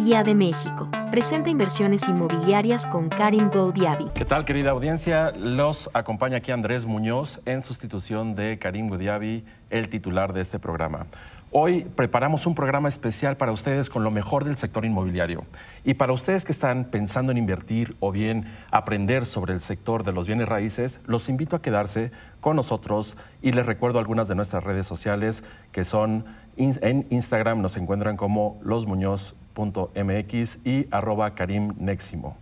IA de México. Presenta inversiones inmobiliarias con Karim Goudiaby. ¿Qué tal, querida audiencia? Los acompaña aquí Andrés Muñoz en sustitución de Karim Goudiaby, el titular de este programa. Hoy preparamos un programa especial para ustedes con lo mejor del sector inmobiliario. Y para ustedes que están pensando en invertir o bien aprender sobre el sector de los bienes raíces, los invito a quedarse con nosotros y les recuerdo algunas de nuestras redes sociales que son en Instagram nos encuentran como losmuñoz.mx y @KarimNeximo.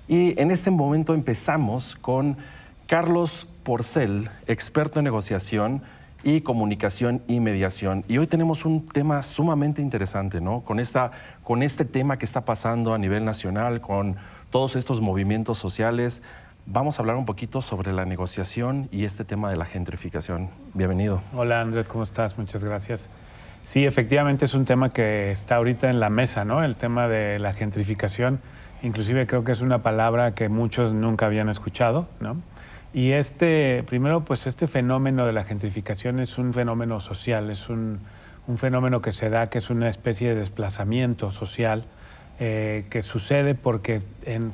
Y en este momento empezamos con Carlos Porcel, experto en negociación y comunicación y mediación. Y hoy tenemos un tema sumamente interesante, ¿no? Con este tema que está pasando a nivel nacional, con todos estos movimientos sociales, vamos a hablar un poquito sobre la negociación y este tema de la gentrificación. Bienvenido. Hola Andrés, ¿cómo estás? Muchas gracias. Sí, efectivamente es un tema que está ahorita en la mesa, ¿no? El tema de la gentrificación. Inclusive creo que es una palabra que muchos nunca habían escuchado, ¿no? Y primero, pues este fenómeno de la gentrificación es un fenómeno social, es un fenómeno que se da, que es una especie de desplazamiento social que sucede porque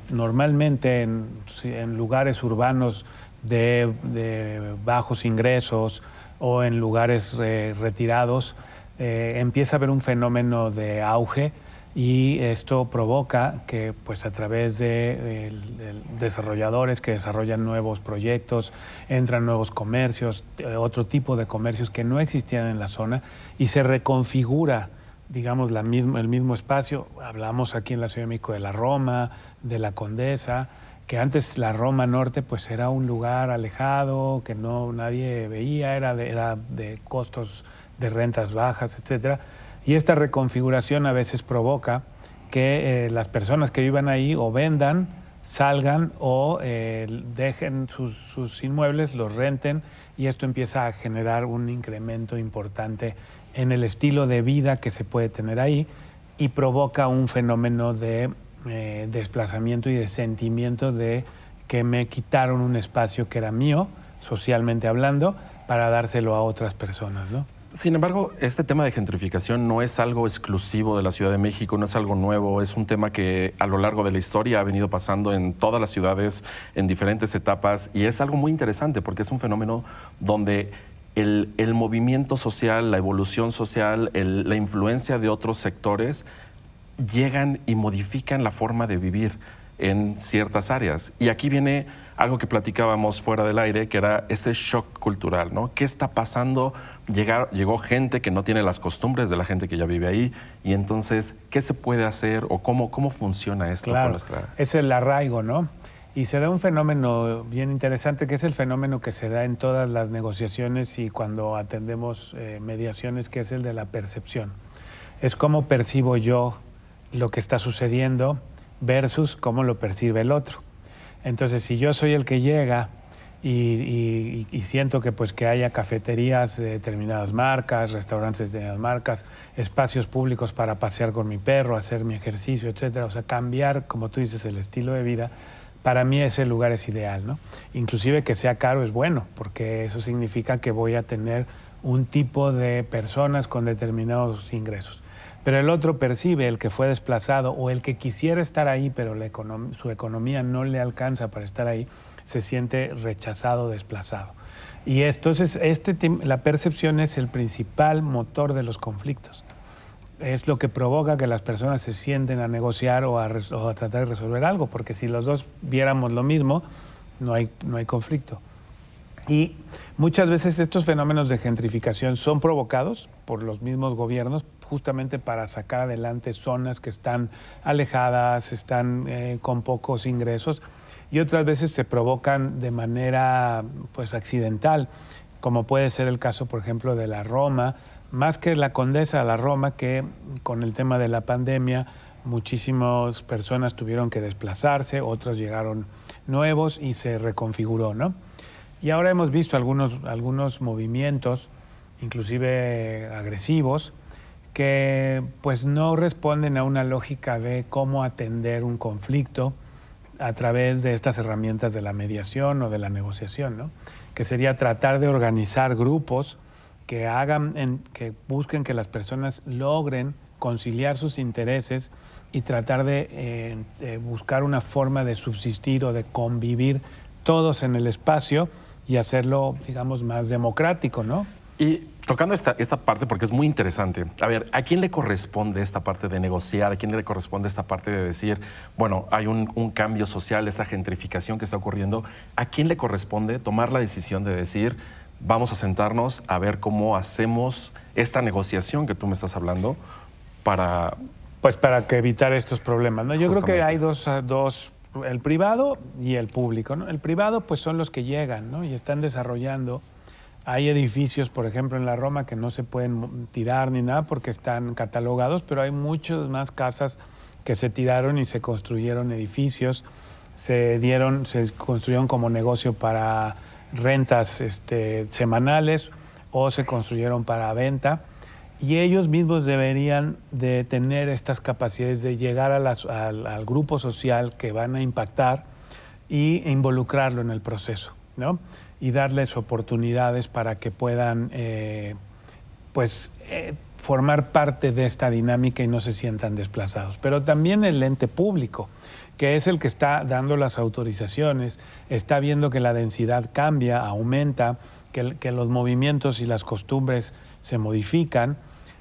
normalmente en lugares urbanos de bajos ingresos o en lugares retirados empieza a haber un fenómeno de auge. Y esto provoca que pues a través de desarrolladores que desarrollan nuevos proyectos, entran nuevos comercios, otro tipo de comercios que no existían en la zona y se reconfigura, digamos, el mismo espacio. Hablamos aquí en la Ciudad de México de la Roma, de la Condesa, que antes la Roma Norte pues era un lugar alejado, que nadie veía, era de costos de rentas bajas, etcétera. Y esta reconfiguración a veces provoca que las personas que vivan ahí o vendan, salgan o dejen sus inmuebles, los renten, y esto empieza a generar un incremento importante en el estilo de vida que se puede tener ahí y provoca un fenómeno de desplazamiento y de sentimiento de que me quitaron un espacio que era mío, socialmente hablando, para dárselo a otras personas, ¿no? Sin embargo, este tema de gentrificación no es algo exclusivo de la Ciudad de México, no es algo nuevo, es un tema que a lo largo de la historia ha venido pasando en todas las ciudades, en diferentes etapas, y es algo muy interesante porque es un fenómeno donde el movimiento social, la evolución social, la influencia de otros sectores llegan y modifican la forma de vivir en ciertas áreas. Y aquí viene algo que platicábamos fuera del aire, que era ese shock cultural, ¿no? ¿Qué está pasando? Llegó gente que no tiene las costumbres de la gente que ya vive ahí, y entonces, ¿qué se puede hacer o cómo funciona esto? Claro, es el arraigo, ¿no? Y se da un fenómeno bien interesante, que es el fenómeno que se da en todas las negociaciones y cuando atendemos mediaciones, que es el de la percepción. Es cómo percibo yo lo que está sucediendo versus cómo lo percibe el otro. Entonces, si yo soy el que llega y siento que haya cafeterías de determinadas marcas, restaurantes de determinadas marcas, espacios públicos para pasear con mi perro, hacer mi ejercicio, etcétera, o sea, cambiar, como tú dices, el estilo de vida, para mí ese lugar es ideal, ¿no? Inclusive que sea caro es bueno, porque eso significa que voy a tener un tipo de personas con determinados ingresos. Pero el otro percibe, el que fue desplazado o el que quisiera estar ahí, pero su economía no le alcanza para estar ahí, se siente rechazado, desplazado. Y entonces la percepción es el principal motor de los conflictos. Es lo que provoca que las personas se sienten a negociar o a tratar de resolver algo, porque si los dos viéramos lo mismo, no hay conflicto. Y muchas veces estos fenómenos de gentrificación son provocados por los mismos gobiernos justamente para sacar adelante zonas que están alejadas, están con pocos ingresos, y otras veces se provocan de manera pues accidental, como puede ser el caso, por ejemplo, de la Roma, más que la Condesa, la Roma, que con el tema de la pandemia muchísimas personas tuvieron que desplazarse, otros llegaron nuevos y se reconfiguró, ¿no? Y ahora hemos visto algunos movimientos, inclusive agresivos, que pues no responden a una lógica de cómo atender un conflicto a través de estas herramientas de la mediación o de la negociación, ¿no? Que sería tratar de organizar grupos que busquen que las personas logren conciliar sus intereses y tratar de buscar una forma de subsistir o de convivir todos en el espacio y hacerlo, digamos, más democrático, ¿no? Y tocando esta parte, porque es muy interesante, a ver, ¿a quién le corresponde esta parte de negociar? ¿A quién le corresponde esta parte de decir, bueno, hay un cambio social, esta gentrificación que está ocurriendo? ¿A quién le corresponde tomar la decisión de decir, vamos a sentarnos a ver cómo hacemos esta negociación que tú me estás hablando para... Pues para que evitar estos problemas, ¿no? Yo creo que Justamente. hay dos, el privado y el público, ¿no? El privado pues son los que llegan, ¿no? Y están desarrollando. Hay edificios, por ejemplo, en la Roma que no se pueden tirar ni nada porque están catalogados, pero hay muchas más casas que se tiraron y se construyeron edificios, se construyeron como negocio para rentas semanales o se construyeron para venta. Y ellos mismos deberían de tener estas capacidades de llegar al grupo social que van a impactar e involucrarlo en el proceso, ¿no? Y darles oportunidades para que puedan formar parte de esta dinámica y no se sientan desplazados. Pero también el ente público, que es el que está dando las autorizaciones, está viendo que la densidad cambia, aumenta, que los movimientos y las costumbres se modifican.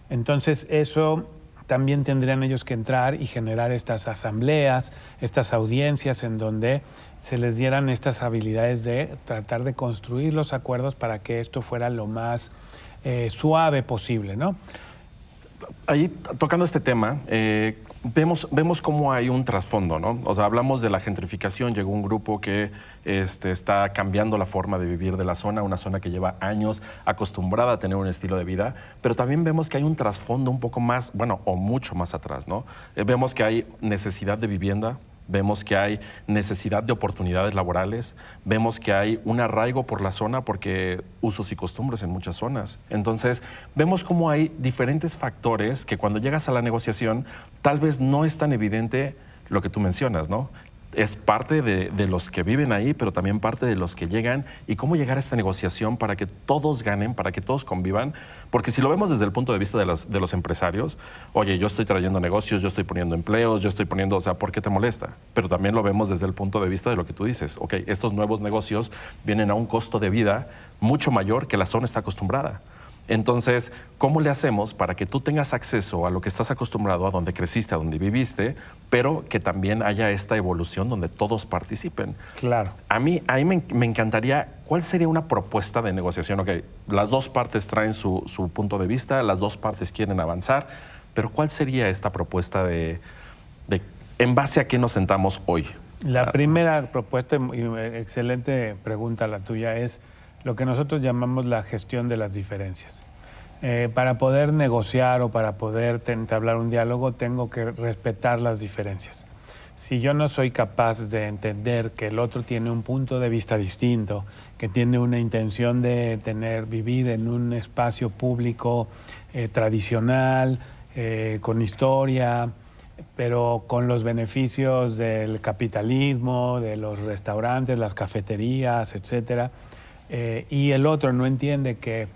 Entonces eso también tendrían ellos que entrar y generar estas asambleas, estas audiencias en donde se les dieran estas habilidades de tratar de construir los acuerdos para que esto fuera lo más suave posible, ¿no? Ahí, tocando este tema, vemos cómo hay un trasfondo, ¿no? O sea, hablamos de la gentrificación, llegó un grupo que está cambiando la forma de vivir de la zona, una zona que lleva años acostumbrada a tener un estilo de vida, pero también vemos que hay un trasfondo un poco más, bueno, o mucho más atrás, ¿no? Vemos que hay necesidad de vivienda, vemos que hay necesidad de oportunidades laborales, vemos que hay un arraigo por la zona porque usos y costumbres en muchas zonas. Entonces, vemos cómo hay diferentes factores que cuando llegas a la negociación tal vez no es tan evidente lo que tú mencionas, ¿no? Es parte de los que viven ahí, pero también parte de los que llegan y cómo llegar a esta negociación para que todos ganen, para que todos convivan. Porque si lo vemos desde el punto de vista de los empresarios, oye, yo estoy trayendo negocios, yo estoy poniendo empleos, yo estoy poniendo, o sea, ¿por qué te molesta? Pero también lo vemos desde el punto de vista de lo que tú dices. Ok, estos nuevos negocios vienen a un costo de vida mucho mayor que la zona está acostumbrada. Entonces, ¿cómo le hacemos para que tú tengas acceso a lo que estás acostumbrado, a donde creciste, a donde viviste, pero que también haya esta evolución donde todos participen? Claro. A mí me encantaría, ¿cuál sería una propuesta de negociación? Ok, las dos partes traen su punto de vista, las dos partes quieren avanzar, pero ¿cuál sería esta propuesta de en base a qué nos sentamos hoy? La primera propuesta, y excelente pregunta la tuya, es lo que nosotros llamamos la gestión de las diferencias. Para poder negociar o para poder entablar un diálogo, tengo que respetar las diferencias. Si yo no soy capaz de entender que el otro tiene un punto de vista distinto, que tiene una intención de vivir en un espacio público tradicional, con historia, pero con los beneficios del capitalismo, de los restaurantes, las cafeterías, etcétera, y el otro no entiende que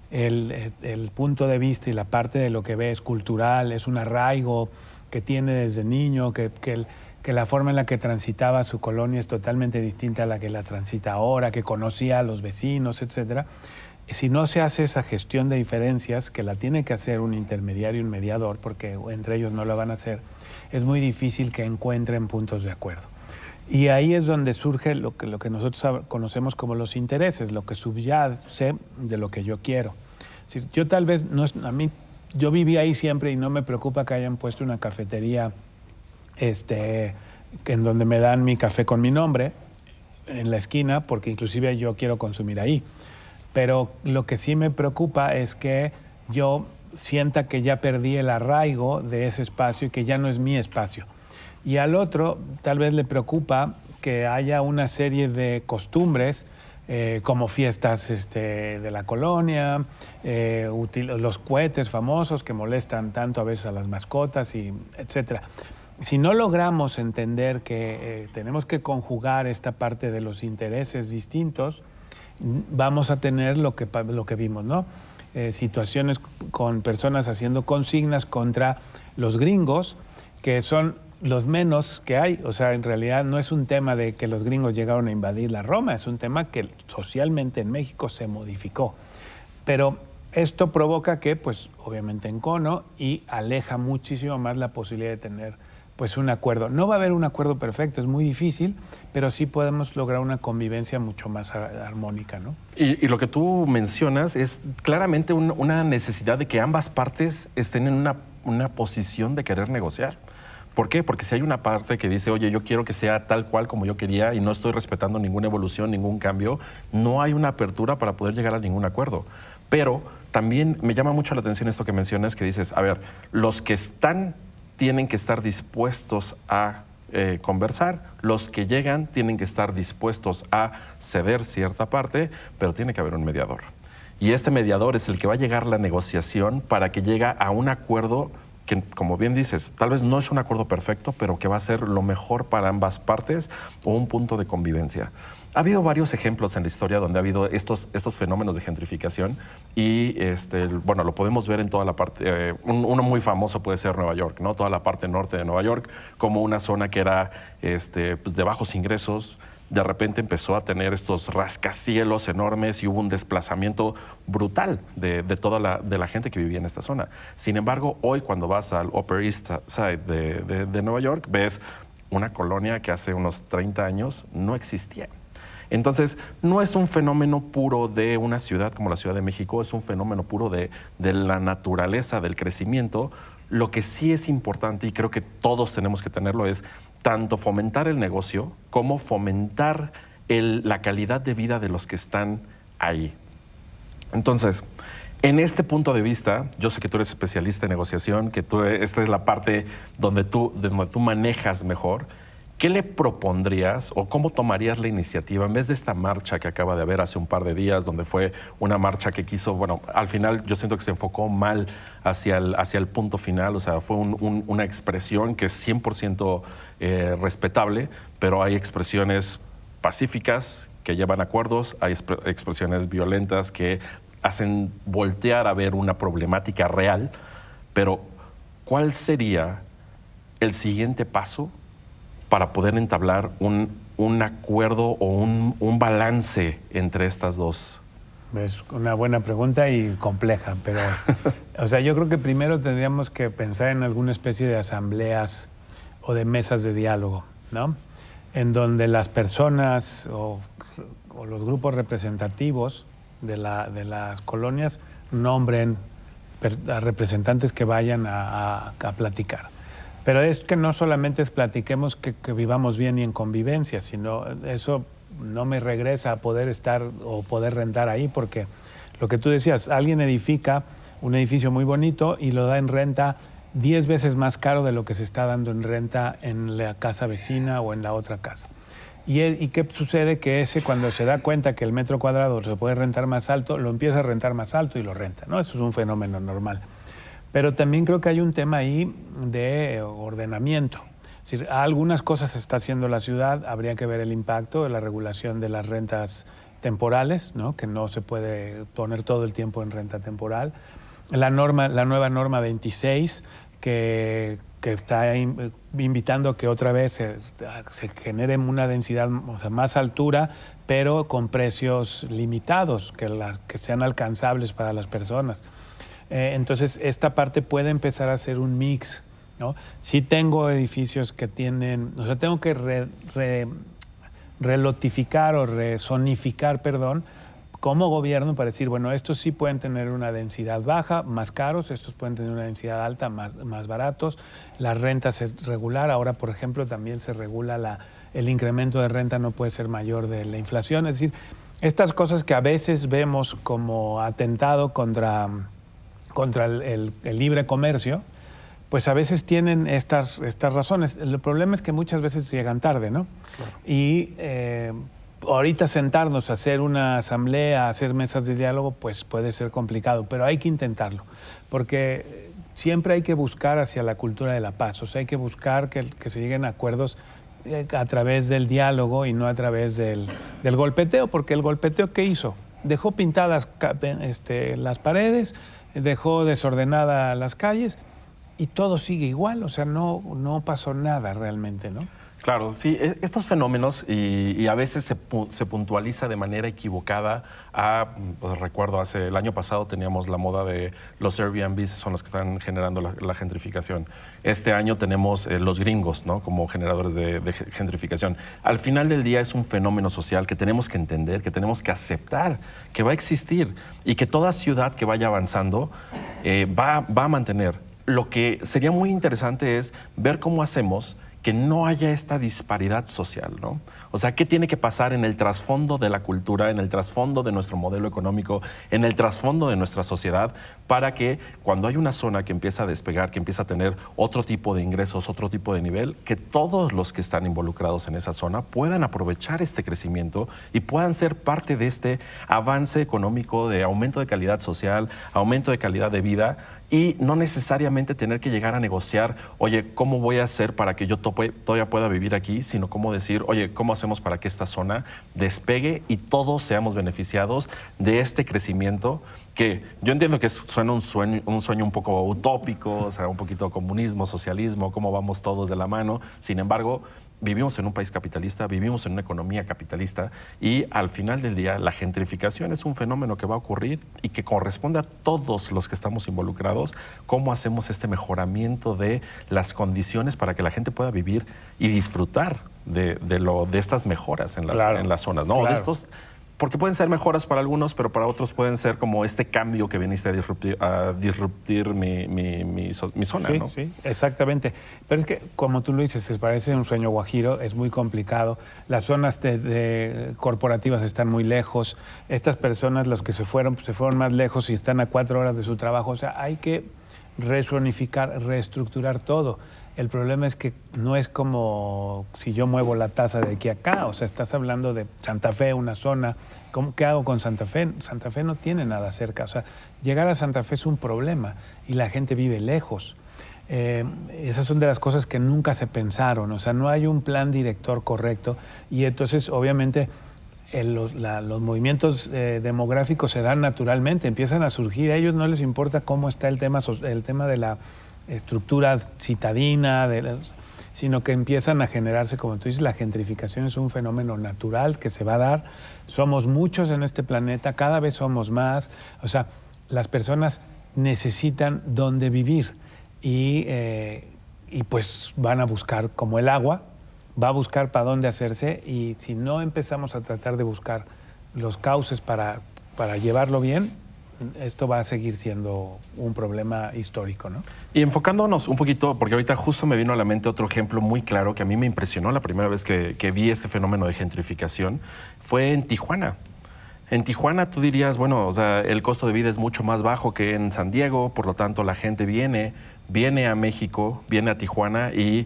el punto de vista y la parte de lo que ve es cultural, es un arraigo que tiene desde niño, que la forma en la que transitaba su colonia es totalmente distinta a la que la transita ahora, que conocía a los vecinos, etcétera. Si no se hace esa gestión de diferencias, que la tiene que hacer un intermediario, un mediador, porque entre ellos no lo van a hacer, es muy difícil que encuentren puntos de acuerdo. Y ahí es donde surge lo que nosotros conocemos como los intereses, lo que subyace de lo que yo quiero. Es decir, yo tal vez, yo viví ahí siempre y no me preocupa que hayan puesto una cafetería en donde me dan mi café con mi nombre en la esquina, porque inclusive yo quiero consumir ahí. Pero lo que sí me preocupa es que yo sienta que ya perdí el arraigo de ese espacio y que ya no es mi espacio. Y al otro tal vez le preocupa que haya una serie de costumbres como fiestas de la colonia, los cohetes famosos que molestan tanto a veces a las mascotas, etc. Si no logramos entender que tenemos que conjugar esta parte de los intereses distintos, vamos a tener lo que vimos, ¿no? Situaciones con personas haciendo consignas contra los gringos, que son los menos que hay. O sea, en realidad no es un tema de que los gringos llegaron a invadir la Roma, es un tema que socialmente en México se modificó. Pero esto provoca que, pues, obviamente encono y aleja muchísimo más la posibilidad de tener, pues, un acuerdo. No va a haber un acuerdo perfecto, es muy difícil, pero sí podemos lograr una convivencia mucho más armónica, ¿no? Y lo que tú mencionas es claramente una necesidad de que ambas partes estén en una posición de querer negociar. ¿Por qué? Porque si hay una parte que dice, oye, yo quiero que sea tal cual como yo quería y no estoy respetando ninguna evolución, ningún cambio, no hay una apertura para poder llegar a ningún acuerdo. Pero también me llama mucho la atención esto que mencionas, que dices, a ver, los que están tienen que estar dispuestos a conversar, los que llegan tienen que estar dispuestos a ceder cierta parte, pero tiene que haber un mediador. Y este mediador es el que va a llegar a la negociación para que llegue a un acuerdo que, como bien dices, tal vez no es un acuerdo perfecto, pero que va a ser lo mejor para ambas partes o un punto de convivencia. Ha habido varios ejemplos en la historia donde ha habido estos fenómenos de gentrificación y bueno, lo podemos ver en toda la parte, uno muy famoso puede ser Nueva York, ¿no? Toda la parte norte de Nueva York, como una zona que era pues de bajos ingresos, de repente empezó a tener estos rascacielos enormes y hubo un desplazamiento brutal de toda la gente que vivía en esta zona. Sin embargo, hoy cuando vas al Upper East Side de Nueva York, ves una colonia que hace unos 30 años no existía. Entonces, no es un fenómeno puro de una ciudad como la Ciudad de México, es un fenómeno puro de la naturaleza, del crecimiento. Lo que sí es importante, y creo que todos tenemos que tenerlo, es tanto fomentar el negocio como fomentar la calidad de vida de los que están ahí. Entonces, en este punto de vista, yo sé que tú eres especialista en negociación, que esta es la parte donde tú manejas mejor. ¿Qué le propondrías o cómo tomarías la iniciativa en vez de esta marcha que acaba de haber hace un par de días, donde fue una marcha que quiso, bueno, al final yo siento que se enfocó mal hacia el punto final, o sea, fue una expresión que es 100% respetable, pero hay expresiones pacíficas que llevan acuerdos, hay expresiones violentas que hacen voltear a ver una problemática real, pero ¿cuál sería el siguiente paso para poder entablar un acuerdo o un balance entre estas dos? Es una buena pregunta y compleja, pero o sea, yo creo que primero tendríamos que pensar en alguna especie de asambleas o de mesas de diálogo, ¿no? En donde las personas o los grupos representativos de las colonias nombren a representantes que vayan a platicar. Pero es que no solamente es platiquemos que vivamos bien y en convivencia, sino eso no me regresa a poder estar o poder rentar ahí, porque lo que tú decías, alguien edifica un edificio muy bonito y lo da en renta 10 veces más caro de lo que se está dando en renta en la casa vecina o en la otra casa. ¿Y qué sucede? Que cuando se da cuenta que el metro cuadrado se puede rentar más alto, lo empieza a rentar más alto y lo renta, ¿no? Eso es un fenómeno normal. Pero también creo que hay un tema ahí de ordenamiento. Es decir, algunas cosas está haciendo la ciudad, habría que ver el impacto de la regulación de las rentas temporales, ¿no? Que no se puede poner todo el tiempo en renta temporal. La nueva norma 26, que está invitando a que otra vez se genere una densidad, o sea, más altura, pero con precios limitados, que sean alcanzables para las personas. Entonces, esta parte puede empezar a ser un mix, ¿no? Sí tengo edificios que tienen, o sea, tengo que relotificar o rezonificar, perdón, como gobierno para decir, bueno, estos sí pueden tener una densidad baja, más caros, estos pueden tener una densidad alta, más baratos. La renta se regular, ahora, por ejemplo, también se regula el incremento de renta no puede ser mayor de la inflación. Es decir, estas cosas que a veces vemos como atentado contra el libre comercio, pues a veces tienen estas razones. El problema es que muchas veces llegan tarde, ¿no? Claro. Y ahorita sentarnos a hacer una asamblea, a hacer mesas de diálogo, pues puede ser complicado, pero hay que intentarlo, porque siempre hay que buscar hacia la cultura de la paz, o sea, hay que buscar que se lleguen a acuerdos a través del diálogo y no a través del golpeteo, porque el golpeteo, ¿qué hizo? Dejó pintadas las paredes, dejó desordenadas las calles y todo sigue igual, o sea, no pasó nada realmente, ¿no? Claro, sí, estos fenómenos y a veces se puntualiza de manera equivocada pues recuerdo el año pasado teníamos la moda de los Airbnbs, son los que están generando la gentrificación. Este año tenemos los gringos, ¿no? Como generadores de gentrificación. Al final del día es un fenómeno social que tenemos que entender, que tenemos que aceptar, que va a existir y que toda ciudad que vaya avanzando va a mantener. Lo que sería muy interesante es ver cómo hacemos que no haya esta disparidad social, ¿no? O sea, ¿qué tiene que pasar en el trasfondo de la cultura, en el trasfondo de nuestro modelo económico, en el trasfondo de nuestra sociedad, para que cuando hay una zona que empieza a despegar, que empieza a tener otro tipo de ingresos, otro tipo de nivel, que todos los que están involucrados en esa zona puedan aprovechar este crecimiento y puedan ser parte de este avance económico, de aumento de calidad social, aumento de calidad de vida, y no necesariamente tener que llegar a negociar, oye, ¿cómo voy a hacer para que yo todavía pueda vivir aquí? Sino cómo decir, oye, ¿cómo hacemos para que esta zona despegue y todos seamos beneficiados de este crecimiento? Que yo entiendo que suena un sueño un poco utópico, o sea, un poquito comunismo, socialismo, cómo vamos todos de la mano. Sin embargo, vivimos en un país capitalista, vivimos en una economía capitalista y al final del día la gentrificación es un fenómeno que va a ocurrir y que corresponde a todos los que estamos involucrados. ¿Cómo hacemos este mejoramiento de las condiciones para que la gente pueda vivir y disfrutar de estas mejoras en las zonas, ¿no? Claro. De estos, porque pueden ser mejoras para algunos, pero para otros pueden ser como este cambio que viniste a disruptir mi zona, Sí, ¿no? sí, exactamente. Pero es que, como tú lo dices, se parece un sueño guajiro, es muy complicado. Las zonas corporativas están muy lejos. Estas personas, los que se fueron, pues se fueron más lejos y están a 4 horas de su trabajo. O sea, hay que rezonificar, reestructurar todo. El problema es que no es como si yo muevo la tasa de aquí a acá. O sea, estás hablando de Santa Fe, una zona. ¿Qué hago con Santa Fe? Santa Fe no tiene nada cerca. O sea, llegar a Santa Fe es un problema y la gente vive lejos. Esas son de las cosas que nunca se pensaron. O sea, no hay un plan director correcto y entonces, obviamente, los movimientos demográficos se dan naturalmente, empiezan a surgir. A ellos no les importa cómo está el tema de la estructura citadina, sino que empiezan a generarse, como tú dices, la gentrificación es un fenómeno natural que se va a dar. Somos muchos en este planeta, cada vez somos más. O sea, las personas necesitan dónde vivir y pues van a buscar, como el agua, va a buscar para dónde hacerse, y si no empezamos a tratar de buscar los cauces para llevarlo bien, esto va a seguir siendo un problema histórico, ¿no? Y enfocándonos un poquito, porque ahorita justo me vino a la mente otro ejemplo muy claro que a mí me impresionó la primera vez que vi este fenómeno de gentrificación, fue en Tijuana. En Tijuana tú dirías, bueno, o sea, el costo de vida es mucho más bajo que en San Diego, por lo tanto la gente viene a México, viene a Tijuana y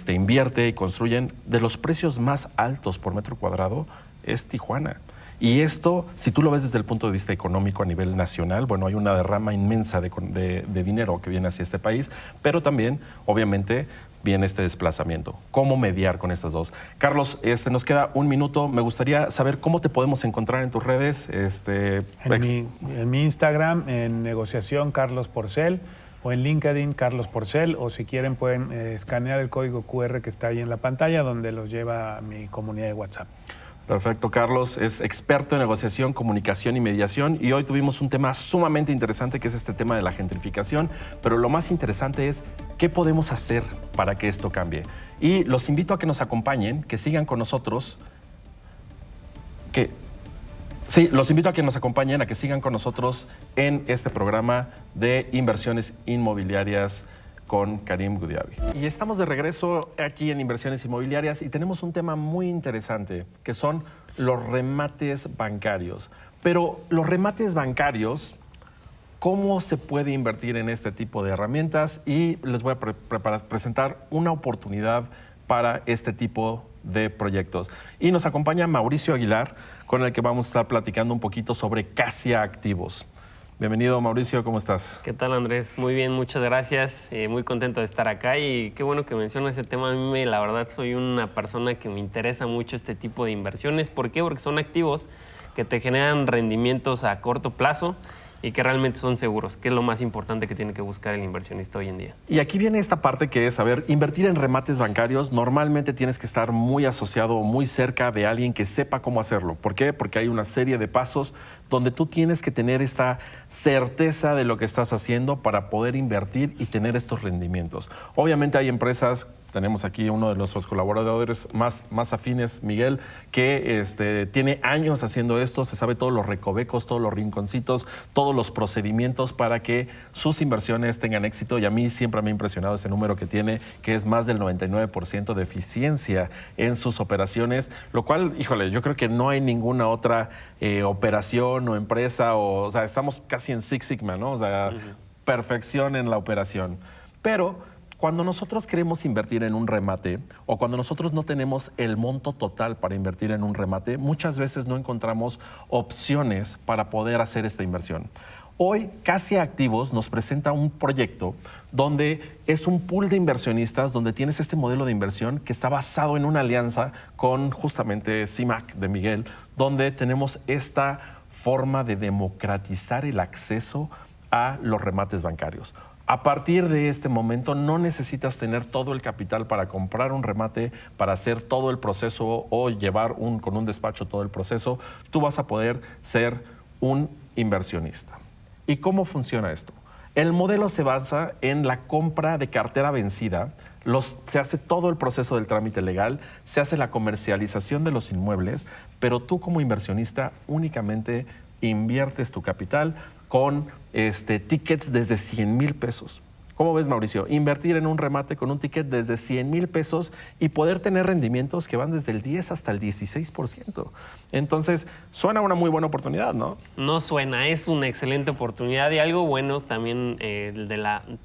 invierte y construyen. De los precios más altos por metro cuadrado es Tijuana. Y esto, si tú lo ves desde el punto de vista económico a nivel nacional, bueno, hay una derrama inmensa de dinero que viene hacia este país, pero también, obviamente, viene este desplazamiento. ¿Cómo mediar con estas dos? Carlos, nos queda un minuto. Me gustaría saber cómo te podemos encontrar en tus redes. En mi Instagram, en negociación Carlos Porcel, o en LinkedIn Carlos Porcel, o si quieren pueden escanear el código QR que está ahí en la pantalla, donde los lleva a mi comunidad de WhatsApp. Perfecto, Carlos es experto en negociación, comunicación y mediación, y hoy tuvimos un tema sumamente interesante que es este tema de la gentrificación, pero lo más interesante es qué podemos hacer para que esto cambie. Y los invito a que nos acompañen, que sigan con nosotros, los invito a que nos acompañen, a que sigan con nosotros en este programa de inversiones inmobiliarias con Karim Goudiaby. Y estamos de regreso aquí en Inversiones Inmobiliarias y tenemos un tema muy interesante, que son los remates bancarios. Pero los remates bancarios, ¿cómo se puede invertir en este tipo de herramientas? Y les voy a presentar una oportunidad para este tipo de proyectos. Y nos acompaña Mauricio Aguilar, con el que vamos a estar platicando un poquito sobre Casia Activos. Bienvenido, Mauricio, ¿cómo estás? ¿Qué tal, Andrés? Muy bien, muchas gracias. Muy contento de estar acá y qué bueno que mencionas ese tema. A mí, la verdad, soy una persona que me interesa mucho este tipo de inversiones. ¿Por qué? Porque son activos que te generan rendimientos a corto plazo y que realmente son seguros, que es lo más importante que tiene que buscar el inversionista hoy en día. Y aquí viene esta parte que es, a ver, invertir en remates bancarios, normalmente tienes que estar muy asociado o muy cerca de alguien que sepa cómo hacerlo. ¿Por qué? Porque hay una serie de pasos donde tú tienes que tener esta certeza de lo que estás haciendo para poder invertir y tener estos rendimientos. Obviamente hay empresas, tenemos aquí uno de nuestros colaboradores más afines, Miguel, que tiene años haciendo esto, se sabe todos los recovecos, todos los rinconcitos, todos los procedimientos para que sus inversiones tengan éxito. Y a mí siempre me ha impresionado ese número que tiene, que es más del 99% de eficiencia en sus operaciones, lo cual, híjole, yo creo que no hay ninguna otra operación o empresa, o sea, estamos casi en Six Sigma, ¿no? O sea, perfección en la operación. Pero cuando nosotros queremos invertir en un remate o cuando nosotros no tenemos el monto total para invertir en un remate, muchas veces no encontramos opciones para poder hacer esta inversión. Hoy, Casia Activos nos presenta un proyecto donde es un pool de inversionistas, donde tienes este modelo de inversión que está basado en una alianza con justamente CIMAC de Miguel, donde tenemos esta forma de democratizar el acceso a los remates bancarios. A partir de este momento no necesitas tener todo el capital para comprar un remate, para hacer todo el proceso o llevar con un despacho todo el proceso. Tú vas a poder ser un inversionista. ¿Y cómo funciona esto? El modelo se basa en la compra de cartera vencida, se hace todo el proceso del trámite legal, se hace la comercialización de los inmuebles, pero tú como inversionista únicamente inviertes tu capital con tickets desde 100,000 pesos. ¿Cómo ves, Mauricio? Invertir en un remate con un ticket desde 100,000 pesos y poder tener rendimientos que van desde el 10 hasta el 16%. Entonces, suena una muy buena oportunidad, ¿no? No suena, es una excelente oportunidad y algo bueno también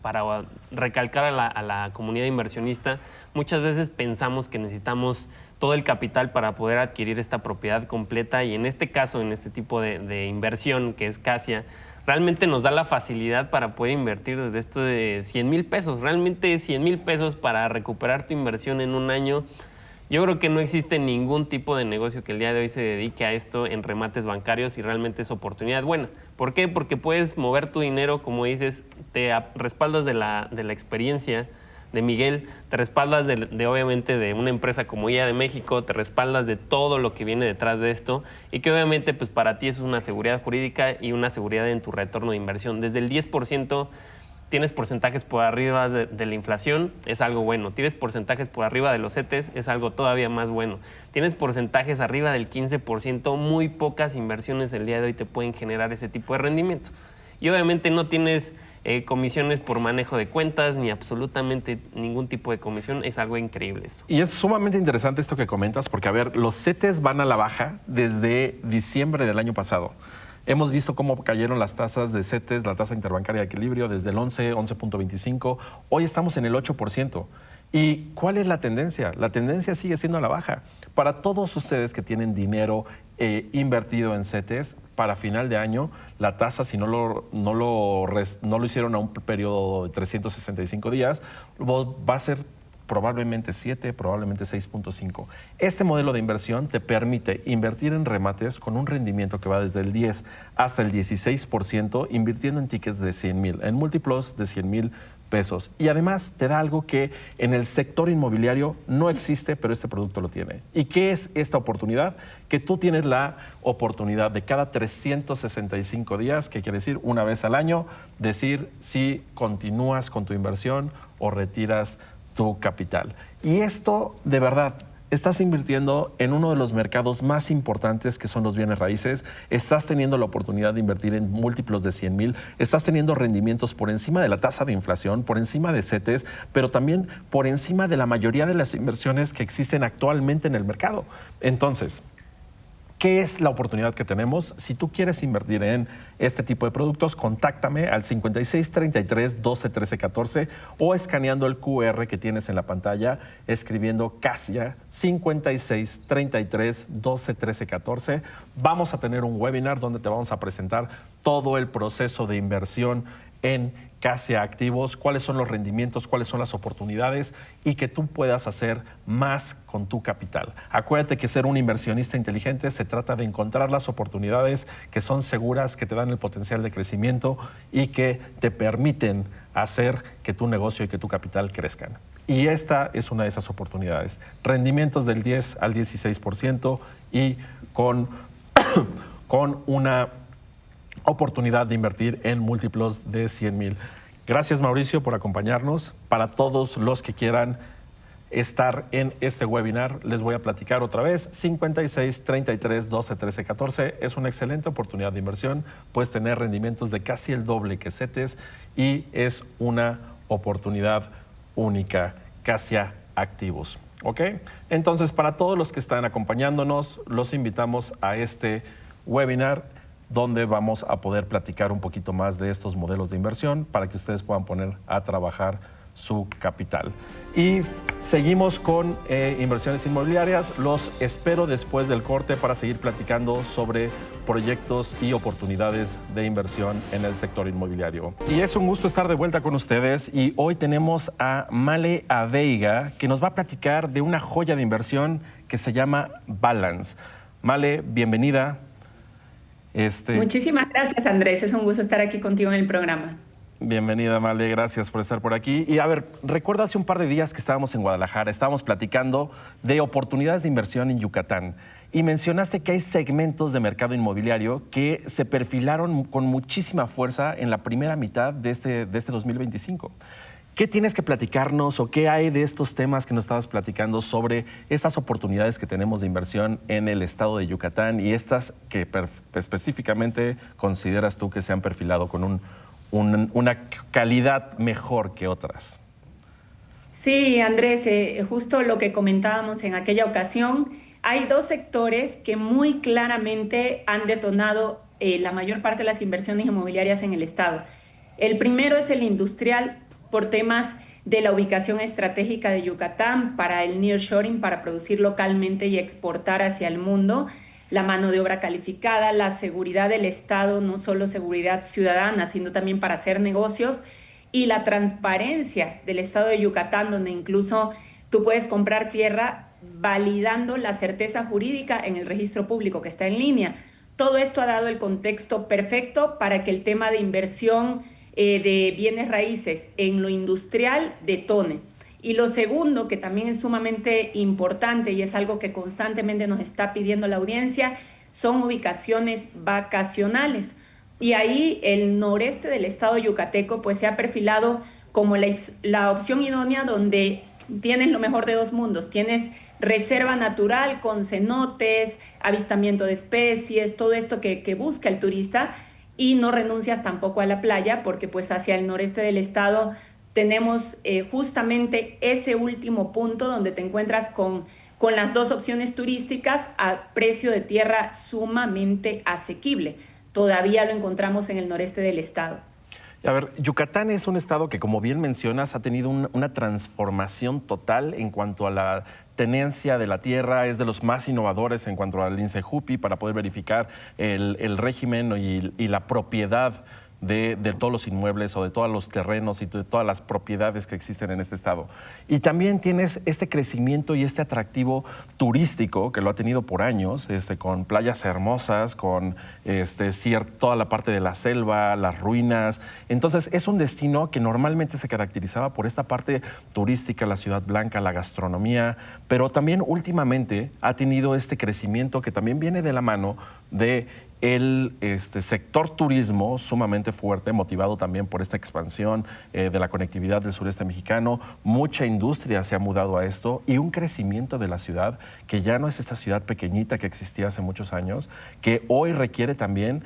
para recalcar a la comunidad inversionista. Muchas veces pensamos que necesitamos todo el capital para poder adquirir esta propiedad completa y en este caso, en este tipo de inversión que es Casia, realmente nos da la facilidad para poder invertir desde esto de 100,000 pesos. Realmente 100,000 pesos para recuperar tu inversión en un año. Yo creo que no existe ningún tipo de negocio que el día de hoy se dedique a esto en remates bancarios y realmente es oportunidad buena. ¿Por qué? Porque puedes mover tu dinero, como dices, te respaldas de la experiencia de Miguel, te respaldas obviamente de una empresa como IA de México, te respaldas de todo lo que viene detrás de esto y que obviamente pues para ti es una seguridad jurídica y una seguridad en tu retorno de inversión. Desde el 10% tienes porcentajes por arriba de la inflación, es algo bueno. Tienes porcentajes por arriba de los CETES, es algo todavía más bueno. Tienes porcentajes arriba del 15%, muy pocas inversiones el día de hoy te pueden generar ese tipo de rendimiento. Y obviamente no tienes comisiones por manejo de cuentas, ni absolutamente ningún tipo de comisión. Es algo increíble eso. Y es sumamente interesante esto que comentas, porque, a ver, los CETES van a la baja desde diciembre del año pasado. Hemos visto cómo cayeron las tasas de CETES, la tasa interbancaria de equilibrio, desde el 11.25. Hoy estamos en el 8%. ¿Y cuál es la tendencia? La tendencia sigue siendo a la baja. Para todos ustedes que tienen dinero invertido en CETES, para final de año, la tasa, si no lo hicieron a un periodo de 365 días, va a ser probablemente 7, probablemente 6.5. Este modelo de inversión te permite invertir en remates con un rendimiento que va desde el 10 hasta el 16%, invirtiendo en tickets de 100,000, en múltiplos de 100,000 pesos. Y además te da algo que en el sector inmobiliario no existe, pero este producto lo tiene. ¿Y qué es esta oportunidad? Que tú tienes la oportunidad de cada 365 días, que quiere decir una vez al año, decir si continúas con tu inversión o retiras tu capital. Y esto, de verdad, estás invirtiendo en uno de los mercados más importantes que son los bienes raíces, estás teniendo la oportunidad de invertir en múltiplos de 100,000, estás teniendo rendimientos por encima de la tasa de inflación, por encima de CETES, pero también por encima de la mayoría de las inversiones que existen actualmente en el mercado. Entonces, ¿qué es la oportunidad que tenemos? Si tú quieres invertir en este tipo de productos, contáctame al 56 33 12 13 14 o escaneando el QR que tienes en la pantalla, escribiendo Casia 56 33 12 13 14. Vamos a tener un webinar donde te vamos a presentar todo el proceso de inversión en Casia Activos, cuáles son los rendimientos, cuáles son las oportunidades y que tú puedas hacer más con tu capital. Acuérdate que ser un inversionista inteligente se trata de encontrar las oportunidades que son seguras, que te dan el potencial de crecimiento y que te permiten hacer que tu negocio y que tu capital crezcan. Y esta es una de esas oportunidades. Rendimientos del 10 al 16% y con una oportunidad de invertir en múltiplos de 100,000. Gracias, Mauricio, por acompañarnos. Para todos los que quieran estar en este webinar, les voy a platicar otra vez. 56 33 12 13 14 es una excelente oportunidad de inversión. Puedes tener rendimientos de casi el doble que CETES y es una oportunidad única. Casia Activos. ¿Ok? Entonces, para todos los que están acompañándonos, los invitamos a este webinar donde vamos a poder platicar un poquito más de estos modelos de inversión para que ustedes puedan poner a trabajar su capital. Y seguimos con inversiones inmobiliarias. Los espero después del corte para seguir platicando sobre proyectos y oportunidades de inversión en el sector inmobiliario. Y es un gusto estar de vuelta con ustedes y hoy tenemos a Male Aveiga, que nos va a platicar de una joya de inversión que se llama Balance. Male, bienvenida. Muchísimas gracias, Andrés. Es un gusto estar aquí contigo en el programa. Bienvenida, Male. Gracias por estar por aquí. Y a ver, recuerdo hace un par de días que estábamos en Guadalajara, estábamos platicando de oportunidades de inversión en Yucatán y mencionaste que hay segmentos de mercado inmobiliario que se perfilaron con muchísima fuerza en la primera mitad de este 2025. ¿Qué tienes que platicarnos o qué hay de estos temas que nos estabas platicando sobre estas oportunidades que tenemos de inversión en el estado de Yucatán y estas que específicamente consideras tú que se han perfilado con una calidad mejor que otras? Sí, Andrés, justo lo que comentábamos en aquella ocasión, hay dos sectores que muy claramente han detonado la mayor parte de las inversiones inmobiliarias en el estado. El primero es el industrial, por temas de la ubicación estratégica de Yucatán para el nearshoring, para producir localmente y exportar hacia el mundo, la mano de obra calificada, la seguridad del Estado, no solo seguridad ciudadana, sino también para hacer negocios, y la transparencia del Estado de Yucatán, donde incluso tú puedes comprar tierra validando la certeza jurídica en el registro público que está en línea. Todo esto ha dado el contexto perfecto para que el tema de inversión de bienes raíces en lo industrial detone. Y lo segundo, que también es sumamente importante y es algo que constantemente nos está pidiendo la audiencia, son ubicaciones vacacionales. Y ahí el noreste del estado yucateco pues se ha perfilado como la opción idónea, donde tienes lo mejor de dos mundos. Tienes reserva natural con cenotes, avistamiento de especies, todo esto que busca el turista, y no renuncias tampoco a la playa, porque pues hacia el noreste del estado tenemos justamente ese último punto donde te encuentras con las dos opciones turísticas a precio de tierra sumamente asequible. Todavía lo encontramos en el noreste del estado. A ver, Yucatán es un estado que, como bien mencionas, ha tenido una transformación total en cuanto a la tenencia de la tierra. Es de los más innovadores en cuanto al INSEJUPI para poder verificar el régimen y la propiedad de todos los inmuebles o de todos los terrenos y de todas las propiedades que existen en este estado. Y también tienes este crecimiento y este atractivo turístico que lo ha tenido por años, con playas hermosas, con toda la parte de la selva, las ruinas. Entonces es un destino que normalmente se caracterizaba por esta parte turística, la ciudad blanca, la gastronomía, pero también últimamente ha tenido este crecimiento que también viene de la mano de el sector turismo sumamente fuerte, motivado también por esta expansión de la conectividad del sureste mexicano. Mucha industria se ha mudado a esto y un crecimiento de la ciudad que ya no es esta ciudad pequeñita que existía hace muchos años, que hoy requiere también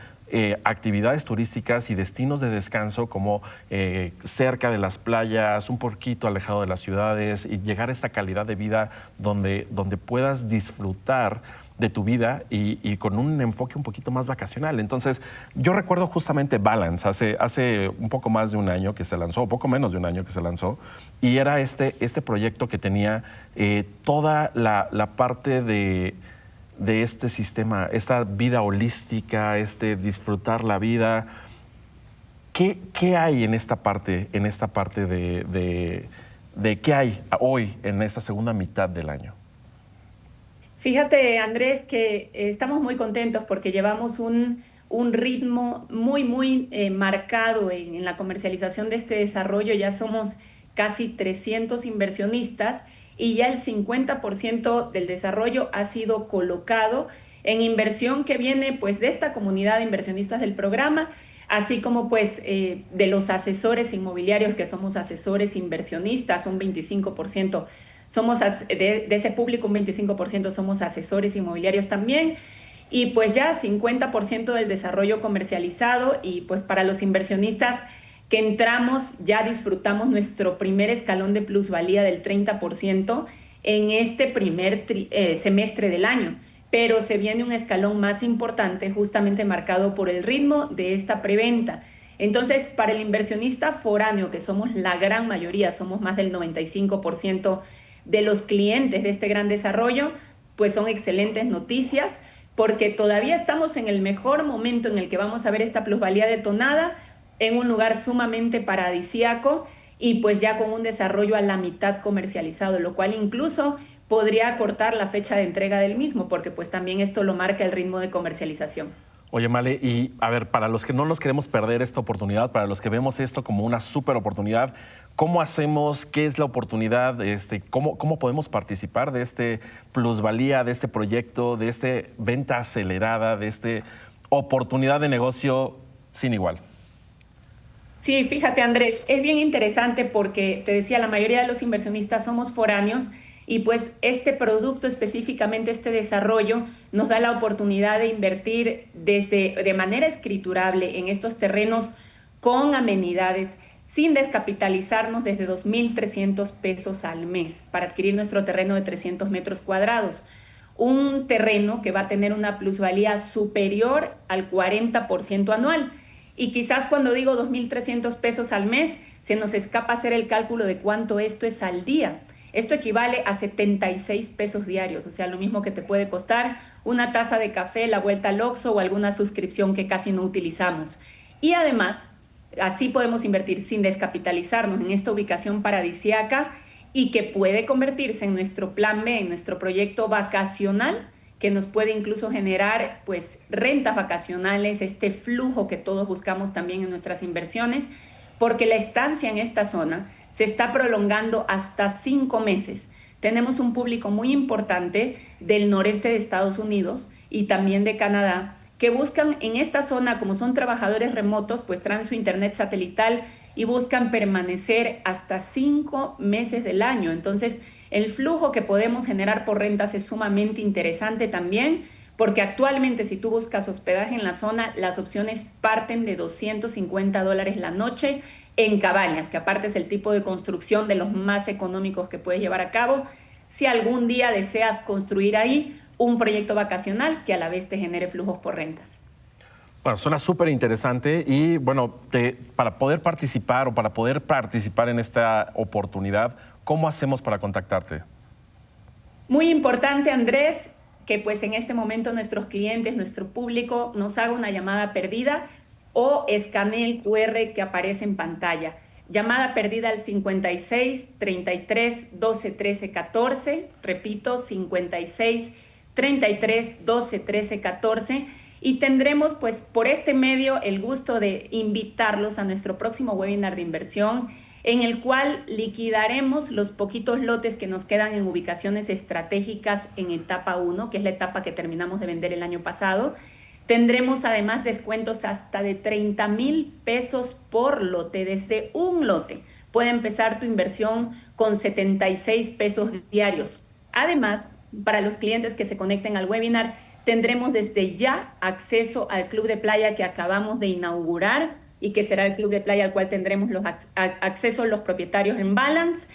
actividades turísticas y destinos de descanso como cerca de las playas, un poquito alejado de las ciudades, y llegar a esta calidad de vida donde puedas disfrutar de tu vida y con un enfoque un poquito más vacacional. Entonces, yo recuerdo justamente Balance hace un poco más de un año que se lanzó, o poco menos de un año que se lanzó, y era este proyecto que tenía toda la parte de este sistema, esta vida holística, disfrutar la vida. ¿Qué hay en esta parte, de qué hay hoy en esta segunda mitad del año? Fíjate, Andrés, que estamos muy contentos porque llevamos un ritmo muy marcado en la comercialización de este desarrollo. Ya somos casi 300 inversionistas y ya el 50% del desarrollo ha sido colocado en inversión que viene pues de esta comunidad de inversionistas del programa, así como pues de los asesores inmobiliarios, que somos asesores inversionistas, un 25% somos de ese público, un 25% somos asesores inmobiliarios también, y pues ya 50% del desarrollo comercializado. Y pues para los inversionistas que entramos ya disfrutamos nuestro primer escalón de plusvalía del 30% en este primer semestre del año. Pero se viene un escalón más importante justamente marcado por el ritmo de esta preventa. Entonces, para el inversionista foráneo, que somos la gran mayoría, somos más del 95% de los clientes de este gran desarrollo, pues son excelentes noticias, porque todavía estamos en el mejor momento en el que vamos a ver esta plusvalía detonada en un lugar sumamente paradisíaco y pues ya con un desarrollo a la mitad comercializado, lo cual incluso podría acortar la fecha de entrega del mismo, porque pues también esto lo marca el ritmo de comercialización. Oye, Male, y a ver, para los que no nos queremos perder esta oportunidad, para los que vemos esto como una súper oportunidad, ¿cómo hacemos? ¿Qué es la oportunidad? ¿Cómo podemos participar de este plusvalía, de este proyecto, de esta venta acelerada, de esta oportunidad de negocio sin igual? Sí, fíjate, Andrés, es bien interesante porque te decía, la mayoría de los inversionistas somos foráneos y pues este producto, específicamente este desarrollo, nos da la oportunidad de invertir de manera escriturable en estos terrenos con amenidades, sin descapitalizarnos, desde 2.300 pesos al mes para adquirir nuestro terreno de 300 metros cuadrados. Un terreno que va a tener una plusvalía superior al 40% anual. Y quizás cuando digo 2.300 pesos al mes, se nos escapa hacer el cálculo de cuánto esto es al día. Esto equivale a 76 pesos diarios, o sea, lo mismo que te puede costar una taza de café, la vuelta al Oxxo o alguna suscripción que casi no utilizamos. Y además, así podemos invertir sin descapitalizarnos en esta ubicación paradisíaca y que puede convertirse en nuestro plan B, en nuestro proyecto vacacional, que nos puede incluso generar pues rentas vacacionales, este flujo que todos buscamos también en nuestras inversiones, porque la estancia en esta zona se está prolongando hasta 5 meses. Tenemos un público muy importante del noreste de Estados Unidos y también de Canadá que buscan en esta zona, como son trabajadores remotos, pues traen su internet satelital y buscan permanecer hasta 5 meses del año. Entonces, el flujo que podemos generar por rentas es sumamente interesante también, porque actualmente si tú buscas hospedaje en la zona, las opciones parten de $250 la noche en cabañas, que aparte es el tipo de construcción de los más económicos que puedes llevar a cabo si algún día deseas construir ahí un proyecto vacacional que a la vez te genere flujos por rentas. Bueno, suena súper interesante y bueno, para poder participar en esta oportunidad, ¿cómo hacemos para contactarte? Muy importante, Andrés, que pues en este momento nuestros clientes, nuestro público nos haga una llamada perdida o escanee el QR que aparece en pantalla. Llamada perdida al 56 33 12 13 14, repito, 56 33 12 13 14, y tendremos pues por este medio el gusto de invitarlos a nuestro próximo webinar de inversión, en el cual liquidaremos los poquitos lotes que nos quedan en ubicaciones estratégicas en etapa 1, que es la etapa que terminamos de vender el año pasado. Tendremos además descuentos hasta de 30,000 pesos por lote, desde un lote. Puede empezar tu inversión con 76 pesos diarios. Además, para los clientes que se conecten al webinar, tendremos desde ya acceso al club de playa que acabamos de inaugurar y que será el club de playa al cual tendremos acceso los propietarios en Balance,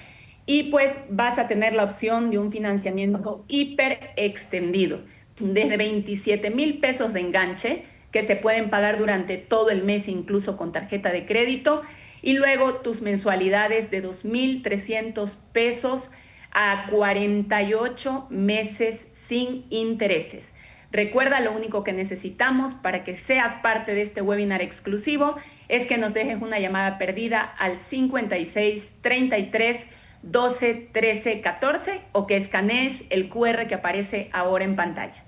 y pues vas a tener la opción de un financiamiento hiper extendido, desde 27,000 pesos de enganche, que se pueden pagar durante todo el mes, incluso con tarjeta de crédito, y luego tus mensualidades de 2,300 pesos a 48 meses sin intereses. Recuerda, lo único que necesitamos para que seas parte de este webinar exclusivo es que nos dejes una llamada perdida al 56 33 12 13 14 o que escanees el QR que aparece ahora en pantalla.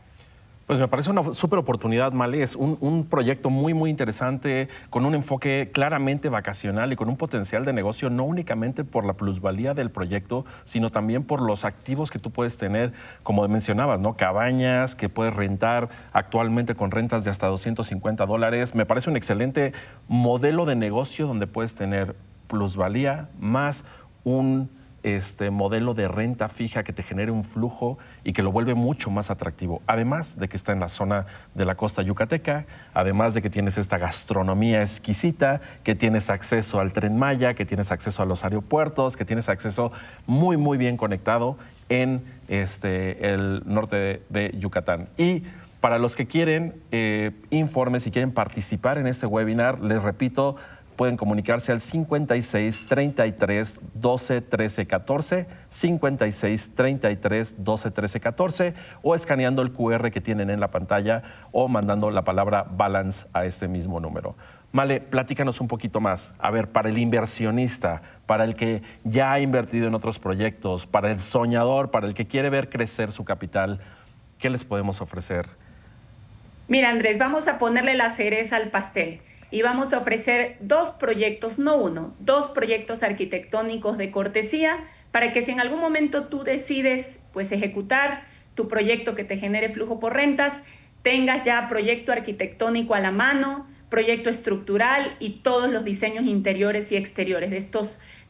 Pues me parece una súper oportunidad, Male. Es un proyecto muy, muy interesante, con un enfoque claramente vacacional y con un potencial de negocio, no únicamente por la plusvalía del proyecto, sino también por los activos que tú puedes tener, como mencionabas, ¿no? Cabañas que puedes rentar actualmente con rentas de hasta $250. Me parece un excelente modelo de negocio donde puedes tener plusvalía más un modelo de renta fija que te genere un flujo y que lo vuelve mucho más atractivo. Además de que está en la zona de la costa yucateca, además de que tienes esta gastronomía exquisita, que tienes acceso al Tren Maya, que tienes acceso a los aeropuertos, que tienes acceso muy, muy bien conectado en el norte de Yucatán. Y para los que quieren informes y quieren participar en este webinar, les repito, pueden comunicarse al 56 33 12 13 14, 56 33 12 13 14 o escaneando el QR que tienen en la pantalla o mandando la palabra balance a este mismo número. Male, platícanos un poquito más. A ver, para el inversionista, para el que ya ha invertido en otros proyectos, para el soñador, para el que quiere ver crecer su capital, ¿qué les podemos ofrecer? Mira, Andrés, vamos a ponerle la cereza al pastel. Y vamos a ofrecer 2 proyectos, no uno, 2 proyectos arquitectónicos de cortesía para que si en algún momento tú decides pues ejecutar tu proyecto que te genere flujo por rentas, tengas ya proyecto arquitectónico a la mano, proyecto estructural y todos los diseños interiores y exteriores de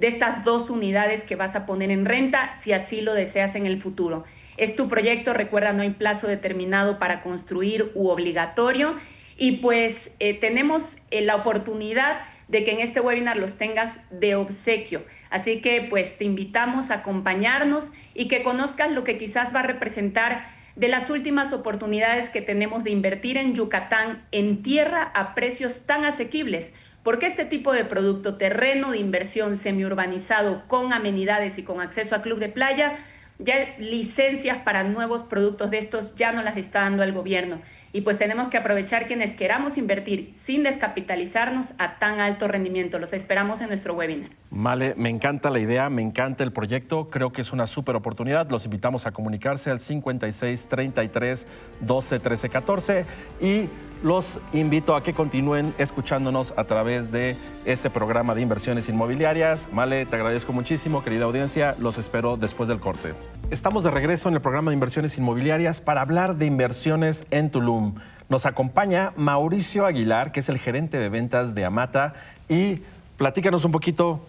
estas 2 unidades que vas a poner en renta si así lo deseas en el futuro. Es tu proyecto, recuerda, no hay plazo determinado para construir u obligatorio. Y pues tenemos la oportunidad de que en este webinar los tengas de obsequio. Así que pues te invitamos a acompañarnos y que conozcas lo que quizás va a representar de las últimas oportunidades que tenemos de invertir en Yucatán en tierra a precios tan asequibles. Porque este tipo de producto, terreno de inversión semiurbanizado con amenidades y con acceso a club de playa, ya licencias para nuevos productos de estos ya no las está dando el gobierno. Y pues tenemos que aprovechar quienes queramos invertir sin descapitalizarnos a tan alto rendimiento. Los esperamos en nuestro webinar. Male, me encanta la idea, me encanta el proyecto. Creo que es una súper oportunidad. Los invitamos a comunicarse al 56 33 12 13 14 y los invito a que continúen escuchándonos a través de este programa de inversiones inmobiliarias. Male, te agradezco muchísimo, querida audiencia. Los espero después del corte. Estamos de regreso en el programa de inversiones inmobiliarias para hablar de inversiones en Tulum. Nos acompaña Mauricio Aguilar, que es el gerente de ventas de Amata. Y platícanos un poquito.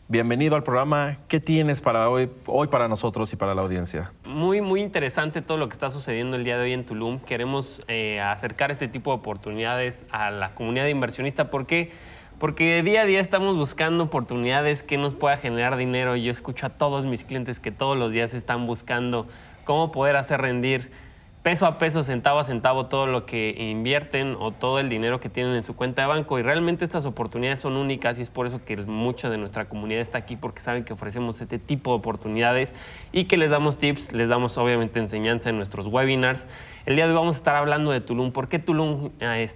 Bienvenido al programa. ¿Qué tienes para hoy para nosotros y para la audiencia? Muy, muy interesante todo lo que está sucediendo el día de hoy en Tulum. Queremos acercar este tipo de oportunidades a la comunidad inversionista. ¿Por qué? Porque día a día estamos buscando oportunidades que nos pueda generar dinero. Yo escucho a todos mis clientes que todos los días están buscando cómo poder hacer rendir peso a peso, centavo a centavo, todo lo que invierten o todo el dinero que tienen en su cuenta de banco. Y realmente estas oportunidades son únicas y es por eso que mucha de nuestra comunidad está aquí, porque saben que ofrecemos este tipo de oportunidades y que les damos tips, les damos obviamente enseñanza en nuestros webinars. El día de hoy vamos a estar hablando de Tulum. ¿Por qué Tulum,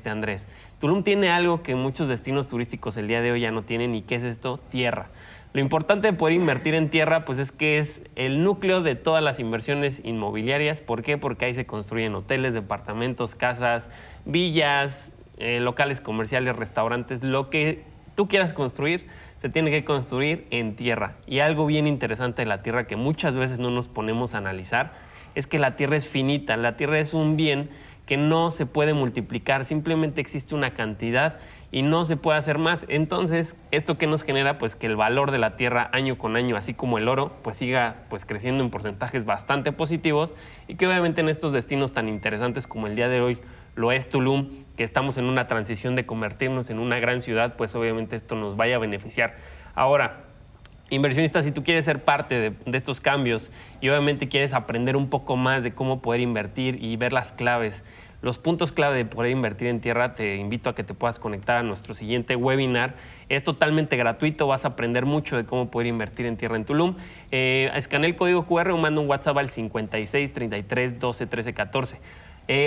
Andrés? Tulum tiene algo que muchos destinos turísticos el día de hoy ya no tienen. ¿Y qué es esto? Tierra. Lo importante de poder invertir en tierra pues es que es el núcleo de todas las inversiones inmobiliarias. ¿Por qué? Porque ahí se construyen hoteles, departamentos, casas, villas, locales comerciales, restaurantes. Lo que tú quieras construir se tiene que construir en tierra. Y algo bien interesante de la tierra que muchas veces no nos ponemos a analizar es que la tierra es finita. La tierra es un bien que no se puede multiplicar, simplemente existe una cantidad y no se puede hacer más. Entonces, ¿esto qué nos genera? Pues que el valor de la tierra año con año, así como el oro, pues siga pues creciendo en porcentajes bastante positivos y que obviamente en estos destinos tan interesantes como el día de hoy lo es Tulum, que estamos en una transición de convertirnos en una gran ciudad, pues obviamente esto nos vaya a beneficiar. Ahora, inversionista, si tú quieres ser parte de estos cambios y obviamente quieres aprender un poco más de cómo poder invertir y ver las claves, los puntos clave de poder invertir en tierra, te invito a que te puedas conectar a nuestro siguiente webinar. Es totalmente gratuito, vas a aprender mucho de cómo poder invertir en tierra en Tulum. Escanea el código QR o manda un WhatsApp al 56 33 12 13 14.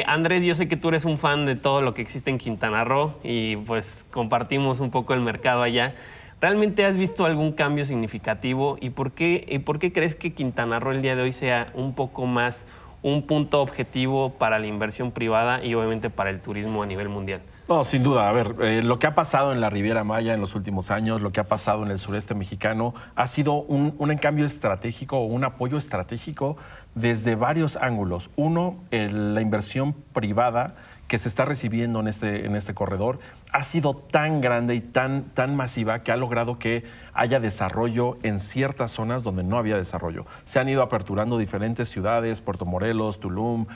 Andrés, yo sé que tú eres un fan de todo lo que existe en Quintana Roo y pues compartimos un poco el mercado allá. ¿Realmente has visto algún cambio significativo y por qué crees que Quintana Roo el día de hoy sea un poco más un punto objetivo para la inversión privada y obviamente para el turismo a nivel mundial? No, sin duda. A ver, lo que ha pasado en la Riviera Maya en los últimos años, lo que ha pasado en el sureste mexicano, ha sido un cambio estratégico o un apoyo estratégico desde varios ángulos. Uno, la inversión privada que se está recibiendo en este corredor ha sido tan grande y tan masiva que ha logrado que haya desarrollo en ciertas zonas donde no había desarrollo. Se han ido aperturando diferentes ciudades, Puerto Morelos, Tulum,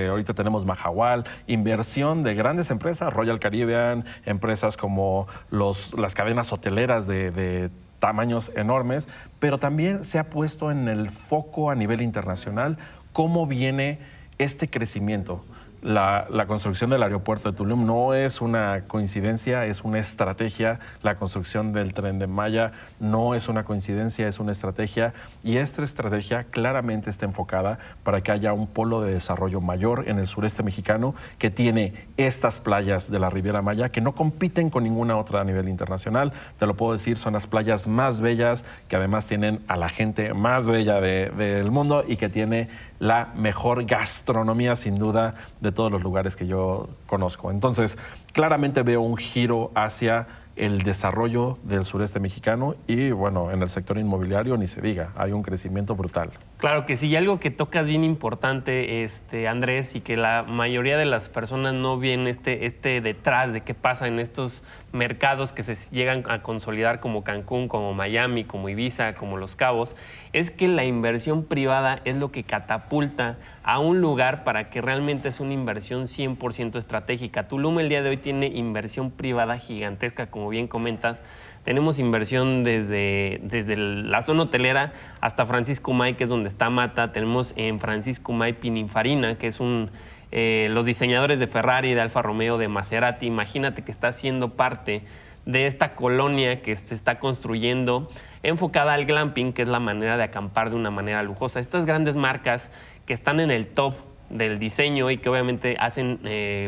ahorita tenemos Mahahual, inversión de grandes empresas, Royal Caribbean, empresas como las cadenas hoteleras de tamaños enormes, pero también se ha puesto en el foco a nivel internacional cómo viene este crecimiento. La construcción del aeropuerto de Tulum no es una coincidencia, es una estrategia. La construcción del Tren de Maya no es una coincidencia, es una estrategia. Y esta estrategia claramente está enfocada para que haya un polo de desarrollo mayor en el sureste mexicano que tiene estas playas de la Riviera Maya que no compiten con ninguna otra a nivel internacional. Te lo puedo decir, son las playas más bellas, que además tienen a la gente más bella del mundo y que tiene la mejor gastronomía, sin duda, de todos los lugares que yo conozco. Entonces, claramente veo un giro hacia el desarrollo del sureste mexicano y, bueno, en el sector inmobiliario ni se diga, hay un crecimiento brutal. Claro que sí, y algo que tocas bien importante, Andrés, y que la mayoría de las personas no ven detrás de qué pasa en estos mercados que se llegan a consolidar como Cancún, como Miami, como Ibiza, como Los Cabos, es que la inversión privada es lo que catapulta a un lugar para que realmente es una inversión 100% estratégica. Tulum el día de hoy tiene inversión privada gigantesca, como bien comentas. Tenemos inversión desde la zona hotelera hasta Francisco May, que es donde está Mata. Tenemos en Francisco May Pininfarina, que es los diseñadores de Ferrari, de Alfa Romeo, de Maserati. Imagínate que está siendo parte de esta colonia que se está construyendo enfocada al glamping, que es la manera de acampar de una manera lujosa. Estas grandes marcas que están en el top del diseño y que obviamente hacen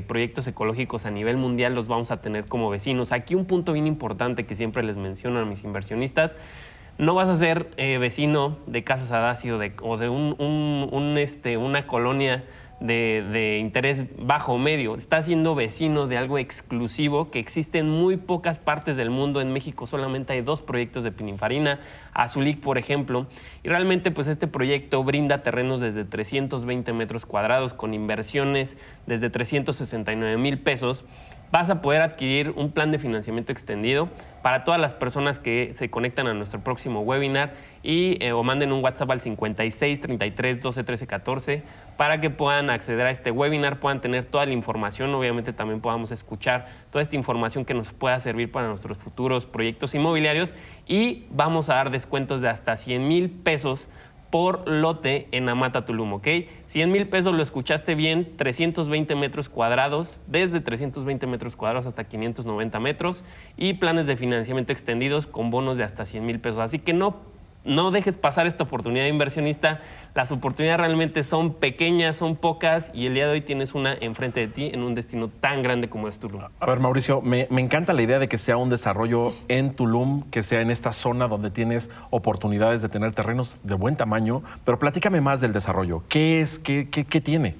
proyectos ecológicos a nivel mundial, los vamos a tener como vecinos. Aquí un punto bien importante que siempre les menciono a mis inversionistas: no vas a ser vecino de Casa Sadacio o de una colonia de interés bajo o medio. Está siendo vecino de algo exclusivo que existe en muy pocas partes del mundo. En México solamente hay 2 proyectos de Pininfarina, Azulik, por ejemplo, y realmente pues este proyecto brinda terrenos desde 320 metros cuadrados con inversiones desde 369,000 pesos. Vas a poder adquirir un plan de financiamiento extendido para todas las personas que se conectan a nuestro próximo webinar o manden un WhatsApp al 56 33 12 13 14 para que puedan acceder a este webinar, puedan tener toda la información, obviamente también podamos escuchar toda esta información que nos pueda servir para nuestros futuros proyectos inmobiliarios, y vamos a dar descuentos de hasta 100,000 pesos por lote en Amata Tulum, ¿ok? 100,000 pesos, lo escuchaste bien, 320 metros cuadrados, desde 320 metros cuadrados hasta 590 metros, y planes de financiamiento extendidos con bonos de hasta 100,000 pesos. Así que no dejes pasar esta oportunidad, inversionista. Las oportunidades realmente son pequeñas, son pocas, y el día de hoy tienes una enfrente de ti en un destino tan grande como es Tulum. A ver, Mauricio, me encanta la idea de que sea un desarrollo en Tulum, que sea en esta zona donde tienes oportunidades de tener terrenos de buen tamaño, pero platícame más del desarrollo. ¿Qué es? ¿Qué tiene?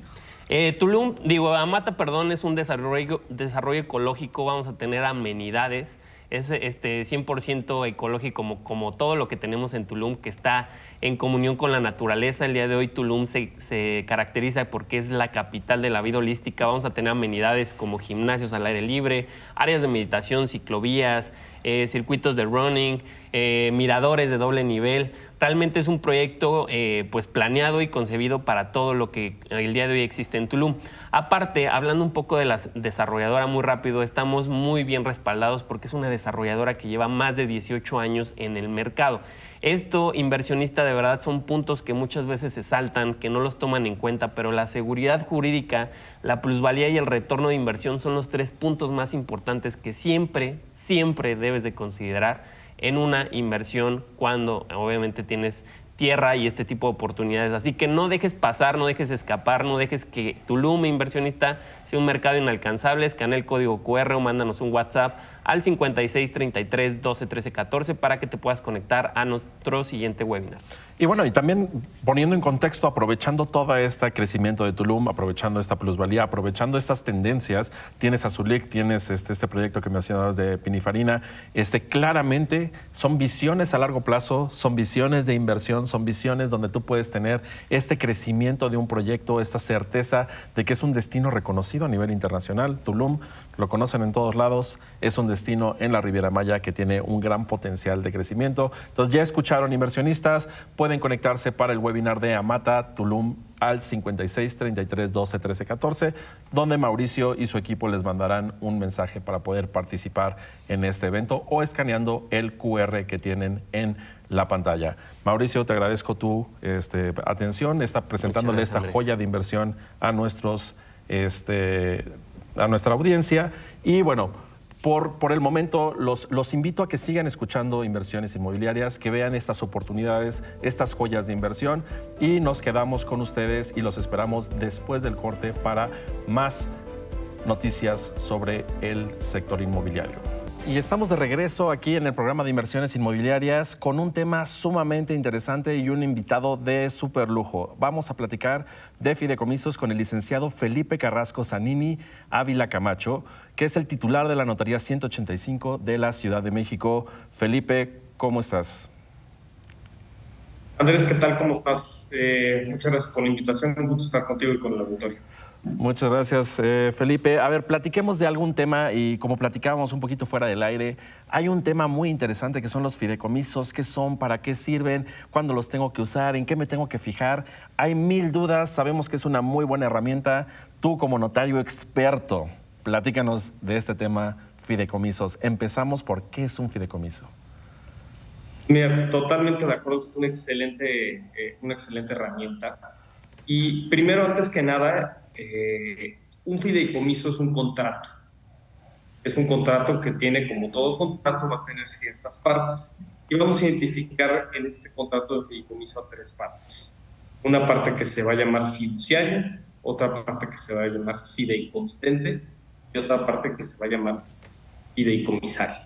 Amata, es un desarrollo ecológico. Vamos a tener amenidades. Es 100% ecológico, como todo lo que tenemos en Tulum, que está en comunión con la naturaleza. El día de hoy Tulum se caracteriza porque es la capital de la vida holística. Vamos a tener amenidades como gimnasios al aire libre, áreas de meditación, ciclovías, circuitos de running, miradores de doble nivel. Realmente es un proyecto planeado y concebido para todo lo que el día de hoy existe en Tulum. Aparte, hablando un poco de la desarrolladora muy rápido, estamos muy bien respaldados porque es una desarrolladora que lleva más de 18 años en el mercado. Esto, inversionista, de verdad son puntos que muchas veces se saltan, que no los toman en cuenta, pero la seguridad jurídica, la plusvalía y el retorno de inversión son los 3 puntos más importantes que siempre debes de considerar en una inversión cuando obviamente tienes tierra y este tipo de oportunidades. Así que no dejes pasar, no dejes escapar, no dejes que Tulum Inversionista sea un mercado inalcanzable. Escanea el código QR o mándanos un WhatsApp al 56 33 12 13 14 para que te puedas conectar a nuestro siguiente webinar. Y bueno, y también poniendo en contexto, aprovechando todo este crecimiento de Tulum, aprovechando esta plusvalía, aprovechando estas tendencias, tienes Azulic, tienes este proyecto que mencionabas de Pininfarina, claramente son visiones a largo plazo, son visiones de inversión, son visiones donde tú puedes tener este crecimiento de un proyecto, esta certeza de que es un destino reconocido a nivel internacional. Tulum lo conocen en todos lados, es un destino en la Riviera Maya que tiene un gran potencial de crecimiento. Entonces ya escucharon, inversionistas, pueden conectarse para el webinar de Amata Tulum al 56 33 12 13 14, donde Mauricio y su equipo les mandarán un mensaje para poder participar en este evento o escaneando el QR que tienen en la pantalla. Mauricio, te agradezco tu atención, está presentándole esta joya de inversión a nuestra audiencia. Y bueno, por el momento, los invito a que sigan escuchando Inversiones Inmobiliarias, que vean estas oportunidades, estas joyas de inversión, y nos quedamos con ustedes y los esperamos después del corte para más noticias sobre el sector inmobiliario. Y estamos de regreso aquí en el programa de Inversiones Inmobiliarias con un tema sumamente interesante y un invitado de súper lujo. Vamos a platicar de fideicomisos con el licenciado Felipe Carrasco Zanini Ávila Camacho, que es el titular de la Notaría 185 de la Ciudad de México. Felipe, ¿cómo estás? Andrés, ¿qué tal? ¿Cómo estás? Muchas gracias por la invitación. Un gusto estar contigo y con el auditorio. Muchas gracias, Felipe. A ver, platiquemos de algún tema y como platicábamos un poquito fuera del aire, hay un tema muy interesante que son los fideicomisos. ¿Qué son? ¿Para qué sirven? ¿Cuándo los tengo que usar? ¿En qué me tengo que fijar? Hay mil dudas. Sabemos que es una muy buena herramienta. Tú como notario experto, platícanos de este tema fideicomisos. Empezamos por qué es un fideicomiso. Mira, totalmente de acuerdo. Es una excelente herramienta. Y primero, antes que nada, un fideicomiso es un contrato. Es un contrato que tiene, como todo contrato, va a tener ciertas partes. Y vamos a identificar en este contrato de fideicomiso a tres partes. Una parte que se va a llamar fiduciaria, otra parte que se va a llamar fideicomitente y otra parte que se va a llamar fideicomisario.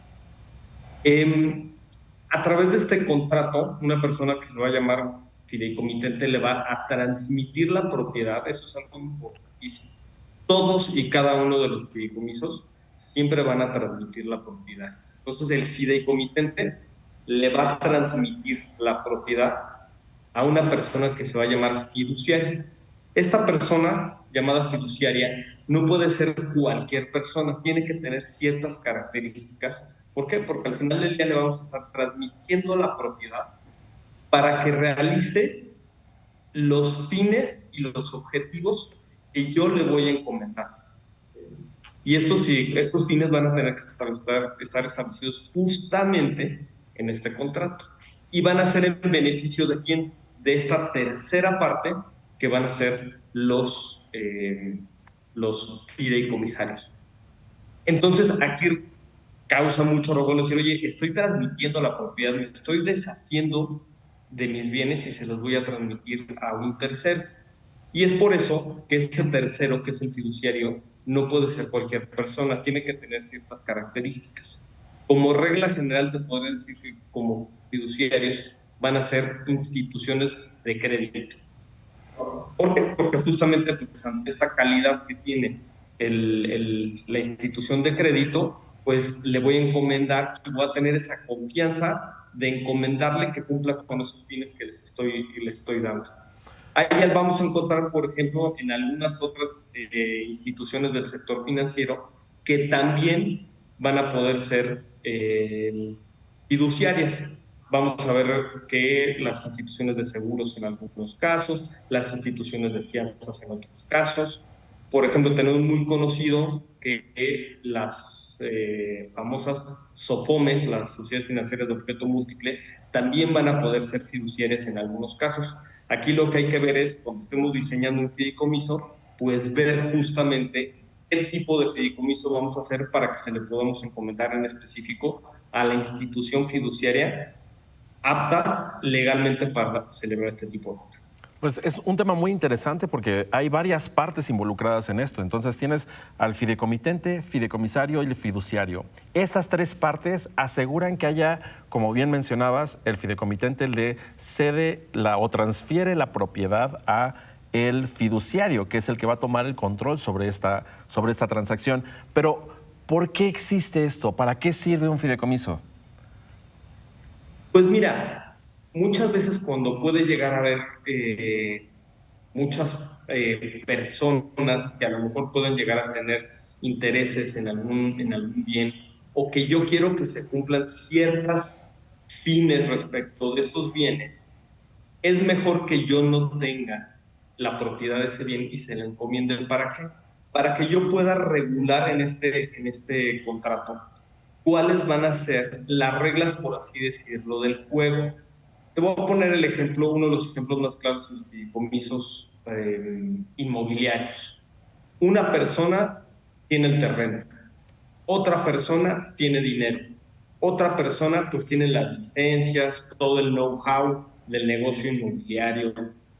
A través de este contrato, una persona que se va a llamar fideicomitente le va a transmitir la propiedad. Eso es algo importantísimo. Todos y cada uno de los fideicomisos siempre van a transmitir la propiedad. Entonces, el fideicomitente le va a transmitir la propiedad a una persona que se va a llamar fiduciaria. Esta persona llamada fiduciaria no puede ser cualquier persona, tiene que tener ciertas características. ¿Por qué? Porque al final del día le vamos a estar transmitiendo la propiedad para que realice los fines y los objetivos que yo le voy a encomendar. Y estos fines van a tener que estar establecidos justamente en este contrato. Y van a ser en beneficio de ¿quién? De esta tercera parte, que van a ser los fideicomisarios. Entonces, aquí causa mucho revuelo decir, oye, estoy transmitiendo la propiedad, me estoy deshaciendo de mis bienes y se los voy a transmitir a un tercero. Y es por eso que ese tercero, que es el fiduciario, no puede ser cualquier persona, tiene que tener ciertas características. Como regla general te podría decir que como fiduciarios van a ser instituciones de crédito. ¿Por qué? Porque justamente pues, ante esta calidad que tiene la institución de crédito, pues le voy a encomendar y voy a tener esa confianza de encomendarle que cumpla con esos fines que les estoy dando. Ahí vamos a encontrar, por ejemplo, en algunas otras instituciones del sector financiero que también van a poder ser fiduciarias. Vamos a ver que las instituciones de seguros en algunos casos, las instituciones de fianzas en otros casos. Por ejemplo, tenemos muy conocido que las famosas SOFOMES, las sociedades financieras de objeto múltiple, también van a poder ser fiduciarias en algunos casos. Aquí lo que hay que ver es, cuando estemos diseñando un fideicomiso, pues ver justamente qué tipo de fideicomiso vamos a hacer para que se le podamos encomendar en específico a la institución fiduciaria apta legalmente para celebrar este tipo de contratos. Pues es un tema muy interesante porque hay varias partes involucradas en esto. Entonces tienes al fideicomitente, fideicomisario y el fiduciario. Estas tres partes aseguran que haya, como bien mencionabas, el fideicomitente le cede o transfiere la propiedad a el fiduciario, que es el que va a tomar el control sobre esta transacción. Pero, ¿por qué existe esto? ¿Para qué sirve un fideicomiso? Pues mira, muchas veces cuando puede llegar a haber muchas personas que a lo mejor pueden llegar a tener intereses en algún bien, o que yo quiero que se cumplan ciertas fines respecto de esos bienes, es mejor que yo no tenga la propiedad de ese bien y se la encomiende. ¿Para qué? Para que yo pueda regular en este contrato cuáles van a ser las reglas, por así decirlo, del juego. Te voy a poner el ejemplo, uno de los ejemplos más claros son los fideicomisos inmobiliarios. Una persona tiene el terreno, otra persona tiene dinero, otra persona pues tiene las licencias, todo el know-how del negocio inmobiliario,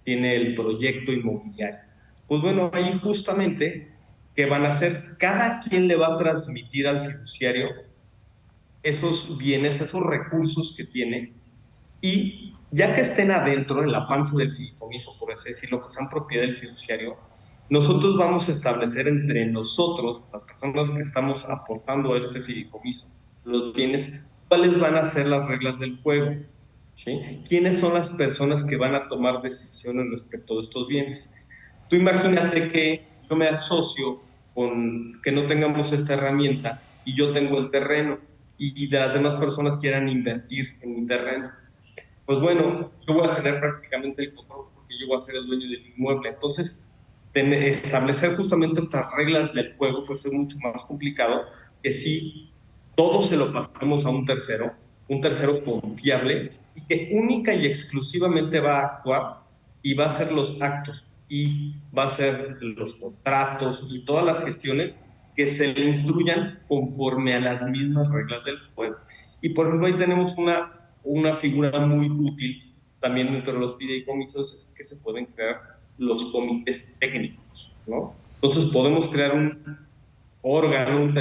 tiene el proyecto inmobiliario. Pues bueno, ahí justamente, ¿qué van a hacer? Cada quien le va a transmitir al fiduciario esos bienes, esos recursos que tiene, y ya que estén adentro, en la panza del fideicomiso, por así decirlo, que sean propiedad del fiduciario, nosotros vamos a establecer entre nosotros, las personas que estamos aportando a este fideicomiso, los bienes, cuáles van a ser las reglas del juego, ¿sí? ¿Quiénes son las personas que van a tomar decisiones respecto de estos bienes? Tú imagínate que yo me asocio con que no tengamos esta herramienta y yo tengo el terreno y de las demás personas quieran invertir en mi terreno. Pues bueno, yo voy a tener prácticamente el control porque yo voy a ser el dueño del inmueble. Entonces, establecer justamente estas reglas del juego pues es mucho más complicado que si todo se lo pasamos a un tercero confiable y que única y exclusivamente va a actuar y va a hacer los actos y va a hacer los contratos y todas las gestiones que se le instruyan conforme a las mismas reglas del juego. Y por ejemplo, ahí tenemos una figura muy útil también dentro de los fideicomisos, es que se pueden crear los comités técnicos, ¿no? Entonces podemos crear un órgano, un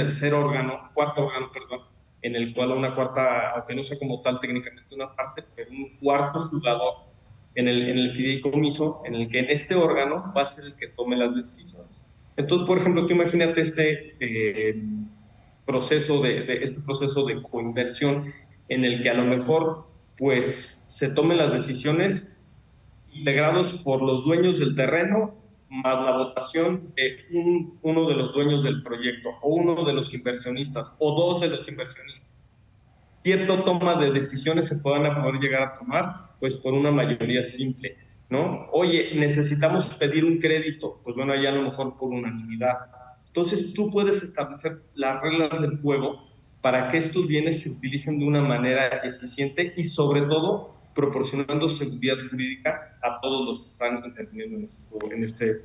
cuarto órgano, perdón, en el cual una cuarta, aunque no sea como tal técnicamente una parte, pero un cuarto jugador en el fideicomiso, en el que en este órgano va a ser el que tome las decisiones. Entonces, por ejemplo, tú imagínate este proceso de coinversión en el que a lo mejor pues se tomen las decisiones integrados por los dueños del terreno más la votación de uno de los dueños del proyecto o uno de los inversionistas o dos de los inversionistas. Cierta toma de decisiones se puedan poder llegar a tomar pues por una mayoría simple, ¿no? Oye, necesitamos pedir un crédito, pues bueno, ya a lo mejor por unanimidad. Entonces tú puedes establecer las reglas del juego para que estos bienes se utilicen de una manera eficiente y sobre todo proporcionando seguridad jurídica a todos los que están interviniendo en este.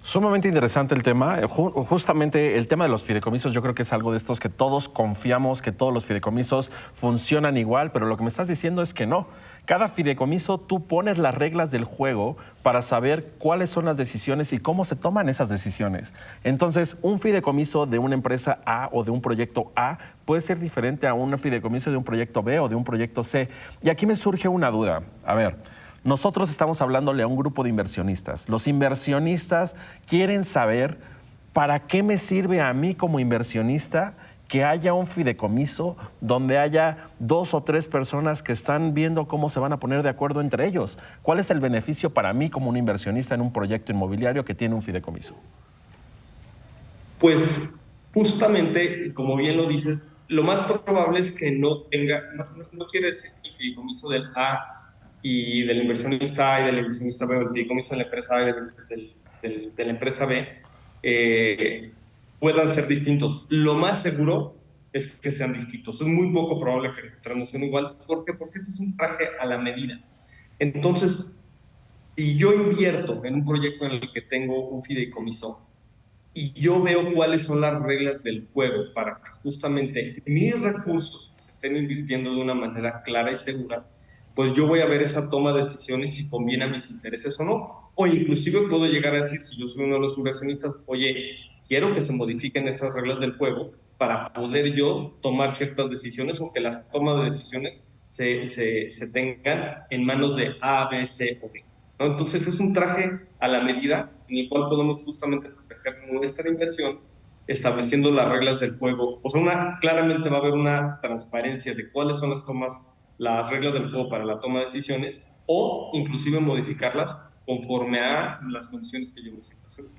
Sumamente interesante el tema. Justamente el tema de los fideicomisos yo creo que es algo de estos que todos confiamos, que todos los fideicomisos funcionan igual, pero lo que me estás diciendo es que no. Cada fideicomiso tú pones las reglas del juego para saber cuáles son las decisiones y cómo se toman esas decisiones. Entonces, un fideicomiso de una empresa A o de un proyecto A puede ser diferente a un fideicomiso de un proyecto B o de un proyecto C. Y aquí me surge una duda. A ver, nosotros estamos hablándole a un grupo de inversionistas. Los inversionistas quieren saber para qué me sirve a mí como inversionista que haya un fideicomiso donde haya 2 o 3 personas que están viendo cómo se van a poner de acuerdo entre ellos. ¿Cuál es el beneficio para mí como un inversionista en un proyecto inmobiliario que tiene un fideicomiso? Pues justamente, como bien lo dices, lo más probable es que no quiere decir que el fideicomiso del A y del inversionista A y del inversionista B, o el fideicomiso de la empresa A y de la empresa B, puedan ser distintos. Lo más seguro es que sean distintos. Es muy poco probable que encontremos uno igual. ¿Por qué? Porque este es un traje a la medida. Entonces, si yo invierto en un proyecto en el que tengo un fideicomiso y yo veo cuáles son las reglas del juego para que justamente mis recursos se estén invirtiendo de una manera clara y segura, pues yo voy a ver esa toma de decisiones si conviene a mis intereses o no. O inclusive puedo llegar a decir, si yo soy uno de los inversionistas, oye, quiero que se modifiquen esas reglas del juego para poder yo tomar ciertas decisiones o que las tomas de decisiones se tengan en manos de A, B, C o D, ¿no? Entonces es un traje a la medida en el cual podemos justamente proteger nuestra inversión estableciendo las reglas del juego. O sea, claramente va a haber una transparencia de cuáles son las reglas del juego para la toma de decisiones o inclusive modificarlas conforme a las condiciones que yo me sienta seguro.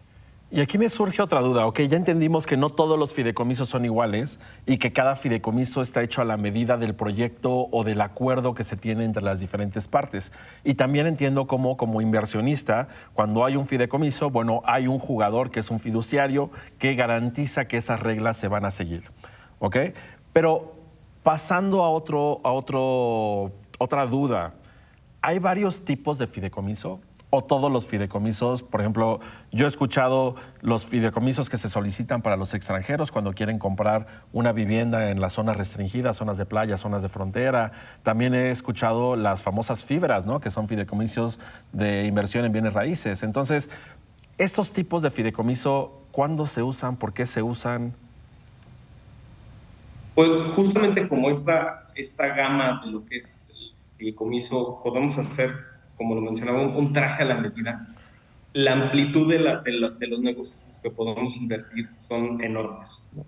Y aquí me surge otra duda. Ok, ya entendimos que no todos los fideicomisos son iguales y que cada fideicomiso está hecho a la medida del proyecto o del acuerdo que se tiene entre las diferentes partes. Y también entiendo cómo, como inversionista, cuando hay un fideicomiso, bueno, hay un jugador que es un fiduciario que garantiza que esas reglas se van a seguir. ¿Ok? Pero pasando a otra duda, ¿hay varios tipos de fideicomiso? ¿O todos los fideicomisos? Por ejemplo, yo he escuchado los fideicomisos que se solicitan para los extranjeros cuando quieren comprar una vivienda en las zonas restringidas, zonas de playa, zonas de frontera. También he escuchado las famosas fibras, ¿no? Que son fideicomisos de inversión en bienes raíces. Entonces, estos tipos de fideicomiso, ¿cuándo se usan? ¿Por qué se usan? Pues justamente como esta gama de lo que es el fideicomiso, podemos hacer, como lo mencionaba, un traje a la medida. La amplitud de los negocios en los que podemos invertir son enormes, ¿no?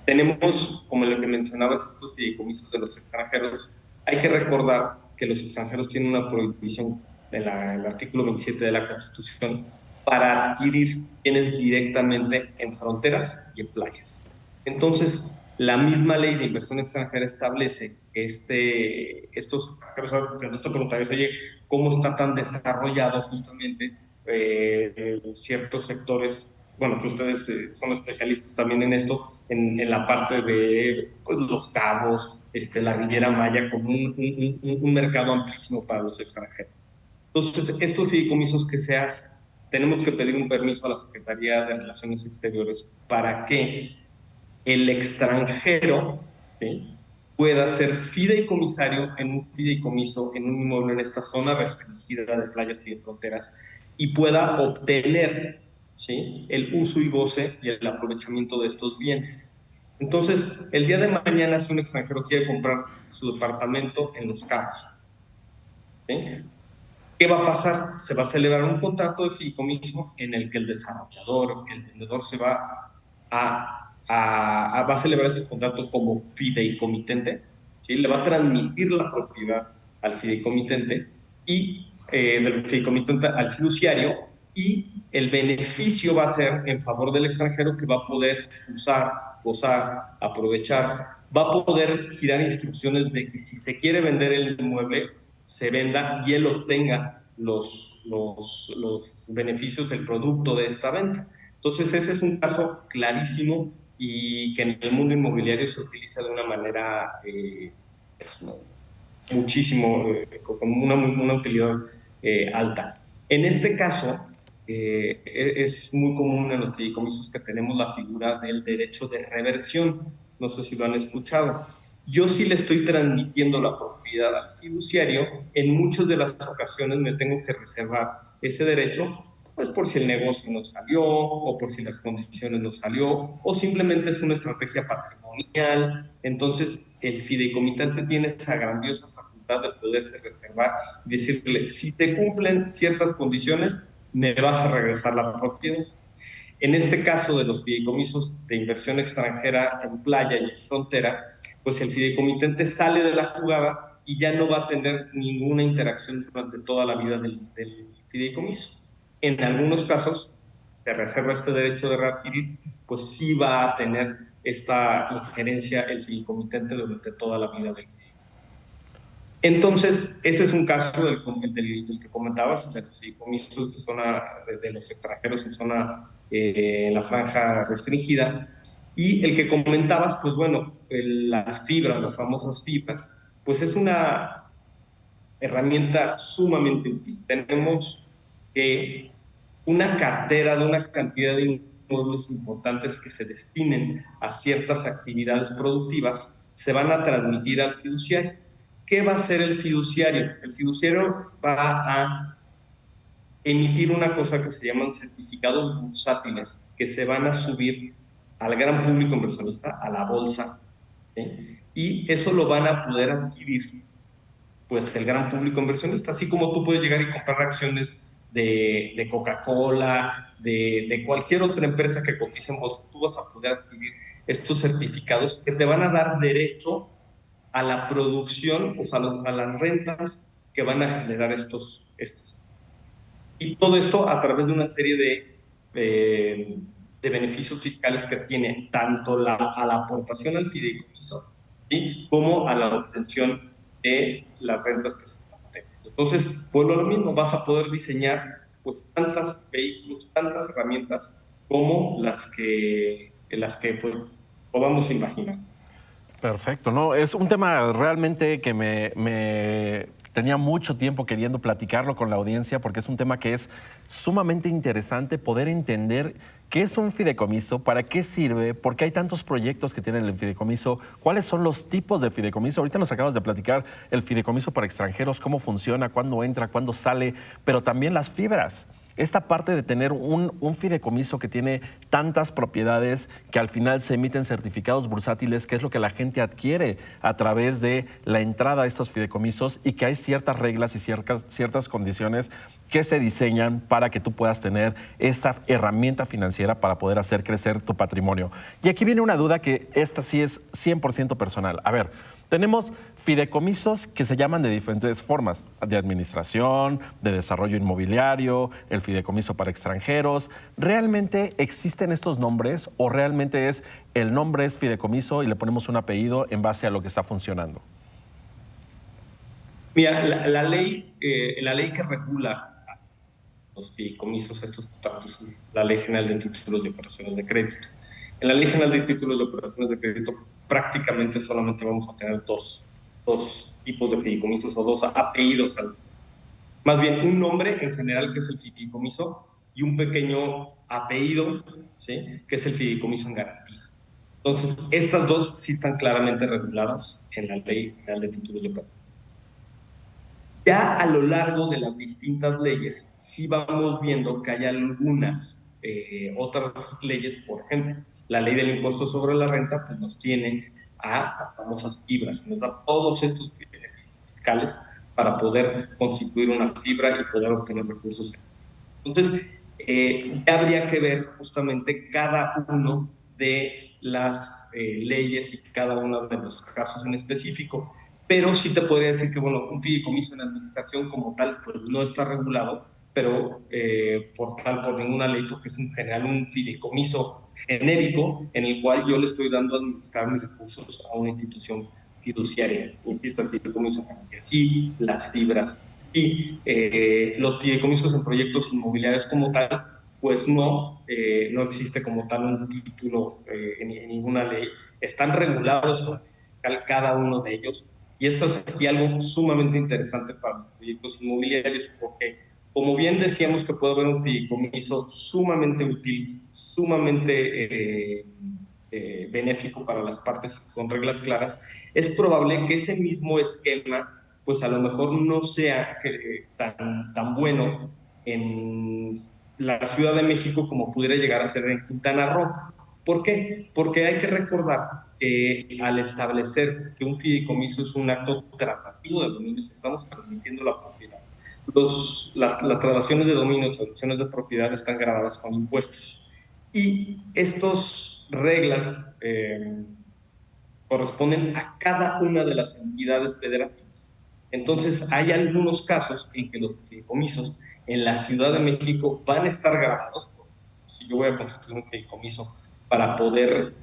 Tenemos, como lo que mencionabas, estos fideicomisos de los extranjeros. Hay que recordar que los extranjeros tienen una prohibición del artículo 27 de la Constitución para adquirir bienes directamente en fronteras y en playas. Entonces, la misma ley de inversión extranjera establece que estos extranjeros, entonces te preguntarías, oye, ¿cómo está tan desarrollado justamente ciertos sectores? Bueno, que ustedes son especialistas también en esto, en la parte de pues, Los Cabos, la Riviera Maya, como un mercado amplísimo para los extranjeros. Entonces, estos fideicomisos que se hacen, tenemos que pedir un permiso a la Secretaría de Relaciones Exteriores para que el extranjero, ¿sí?, pueda ser fideicomisario en un fideicomiso, en un inmueble en esta zona restringida de playas y de fronteras, y pueda obtener, ¿sí?, el uso y goce y el aprovechamiento de estos bienes. Entonces, el día de mañana, si un extranjero quiere comprar su departamento en Los Cabos, ¿sí?, ¿qué va a pasar? Se va a celebrar un contrato de fideicomiso en el que el desarrollador, el vendedor se va a celebrar ese contrato como fideicomitente, ¿sí? Le va a transmitir la propiedad al fideicomitente y del fideicomitente al fiduciario, y el beneficio va a ser en favor del extranjero, que va a poder usar, gozar, aprovechar, va a poder girar instrucciones de que si se quiere vender el inmueble, se venda y él obtenga los beneficios del producto de esta venta. Entonces ese es un caso clarísimo y que en el mundo inmobiliario se utiliza de una manera muchísimo, con una utilidad alta. En este caso, es muy común en los fideicomisos que tenemos la figura del derecho de reversión. No sé si lo han escuchado. Yo sí le estoy transmitiendo la propiedad al fiduciario. En muchas de las ocasiones me tengo que reservar ese derecho, pues por si el negocio no salió, o por si las condiciones no salió, o simplemente es una estrategia patrimonial. Entonces, el fideicomitente tiene esa grandiosa facultad de poderse reservar y decirle, si te cumplen ciertas condiciones, me vas a regresar la propiedad. En este caso de los fideicomisos de inversión extranjera en playa y en frontera, pues el fideicomitente sale de la jugada y ya no va a tener ninguna interacción durante toda la vida del fideicomiso. En algunos casos, se reserva este derecho de readquirir, pues sí va a tener esta injerencia el fideicomitente durante toda la vida del fideicomiso. Entonces, ese es un caso del que comentabas, de los fideicomisos de zona de los extranjeros en zona en la franja restringida. Y el que comentabas, pues bueno, las fibras, las famosas fibras, pues es una herramienta sumamente útil. Tenemos una cartera de una cantidad de inmuebles importantes que se destinen a ciertas actividades productivas, se van a transmitir al fiduciario. ¿Qué va a hacer el fiduciario? El fiduciario va a emitir una cosa que se llaman certificados bursátiles, que se van a subir al gran público inversionista, a la bolsa, ¿sí? Y eso lo van a poder adquirir pues el gran público inversionista, así como tú puedes llegar y comprar acciones de Coca-Cola, de cualquier otra empresa que cotice en bolsa, tú vas a poder adquirir estos certificados que te van a dar derecho a la producción, o sea, a las rentas que van a generar estos. Y todo esto a través de una serie de beneficios fiscales que tiene tanto a la aportación al fideicomiso, ¿sí?, como a la obtención de las rentas que se están teniendo. Entonces, pues lo mismo, vas a poder diseñar pues tantas vehículos, tantas herramientas como las que pues, podamos imaginar. Perfecto, ¿no? Es un tema realmente que me tenía mucho tiempo queriendo platicarlo con la audiencia porque es un tema que es sumamente interesante poder entender qué es un fideicomiso, para qué sirve, por qué hay tantos proyectos que tienen el fideicomiso, cuáles son los tipos de fideicomiso. Ahorita nos acabas de platicar el fideicomiso para extranjeros, cómo funciona, cuándo entra, cuándo sale, pero también las fibras. Esta parte de tener un fideicomiso que tiene tantas propiedades que al final se emiten certificados bursátiles, que es lo que la gente adquiere a través de la entrada a estos fideicomisos, y que hay ciertas reglas y ciertas condiciones que se diseñan para que tú puedas tener esta herramienta financiera para poder hacer crecer tu patrimonio. Y aquí viene una duda que esta sí es 100% personal. A ver, tenemos fideicomisos que se llaman de diferentes formas, de administración, de desarrollo inmobiliario, el fideicomiso para extranjeros. ¿Realmente existen estos nombres o realmente el nombre es fideicomiso y le ponemos un apellido en base a lo que está funcionando? Mira, la ley que regula los fideicomisos, estos contratos, es la Ley General de Títulos de Operaciones de Crédito. En la Ley General de Títulos de Operaciones de Crédito prácticamente solamente vamos a tener dos tipos de fideicomisos o dos apellidos. Más bien un nombre en general, que es el fideicomiso, y un pequeño apellido, ¿sí?, que es el fideicomiso en garantía. Entonces, estas dos sí están claramente reguladas en la Ley General de Títulos de Operaciones. Ya a lo largo de las distintas leyes, sí vamos viendo que hay algunas otras leyes, por ejemplo, la ley del impuesto sobre la renta, pues nos tiene a las famosas fibras, nos da todos estos beneficios fiscales para poder constituir una fibra y poder obtener recursos. Entonces, ya habría que ver justamente cada uno de las leyes y cada uno de los casos en específico. Pero sí te podría decir que, bueno, un fideicomiso en administración como tal, pues no está regulado, pero por ninguna ley, porque es un fideicomiso genérico en el cual yo le estoy dando a administrar mis recursos a una institución fiduciaria. Insisto, el fideicomiso genérico, sí, las fibras, y los fideicomisos en proyectos inmobiliarios como tal, pues no existe como tal un título en ninguna ley. Están regulados cada uno de ellos. Y esto es aquí algo sumamente interesante para los proyectos inmobiliarios, porque como bien decíamos que puede haber un fideicomiso sumamente útil, sumamente benéfico para las partes con reglas claras, es probable que ese mismo esquema pues a lo mejor no sea tan bueno en la Ciudad de México como pudiera llegar a ser en Quintana Roo. ¿Por qué? Porque hay que recordar que al establecer que un fideicomiso es un acto transitivo de dominio, estamos permitiendo la propiedad. Las traslaciones de dominio, traslaciones de propiedad están grabadas con impuestos. Y estas reglas corresponden a cada una de las entidades federativas. Entonces, hay algunos casos en que los fideicomisos en la Ciudad de México van a estar grabados. Si yo voy a constituir un fideicomiso para poder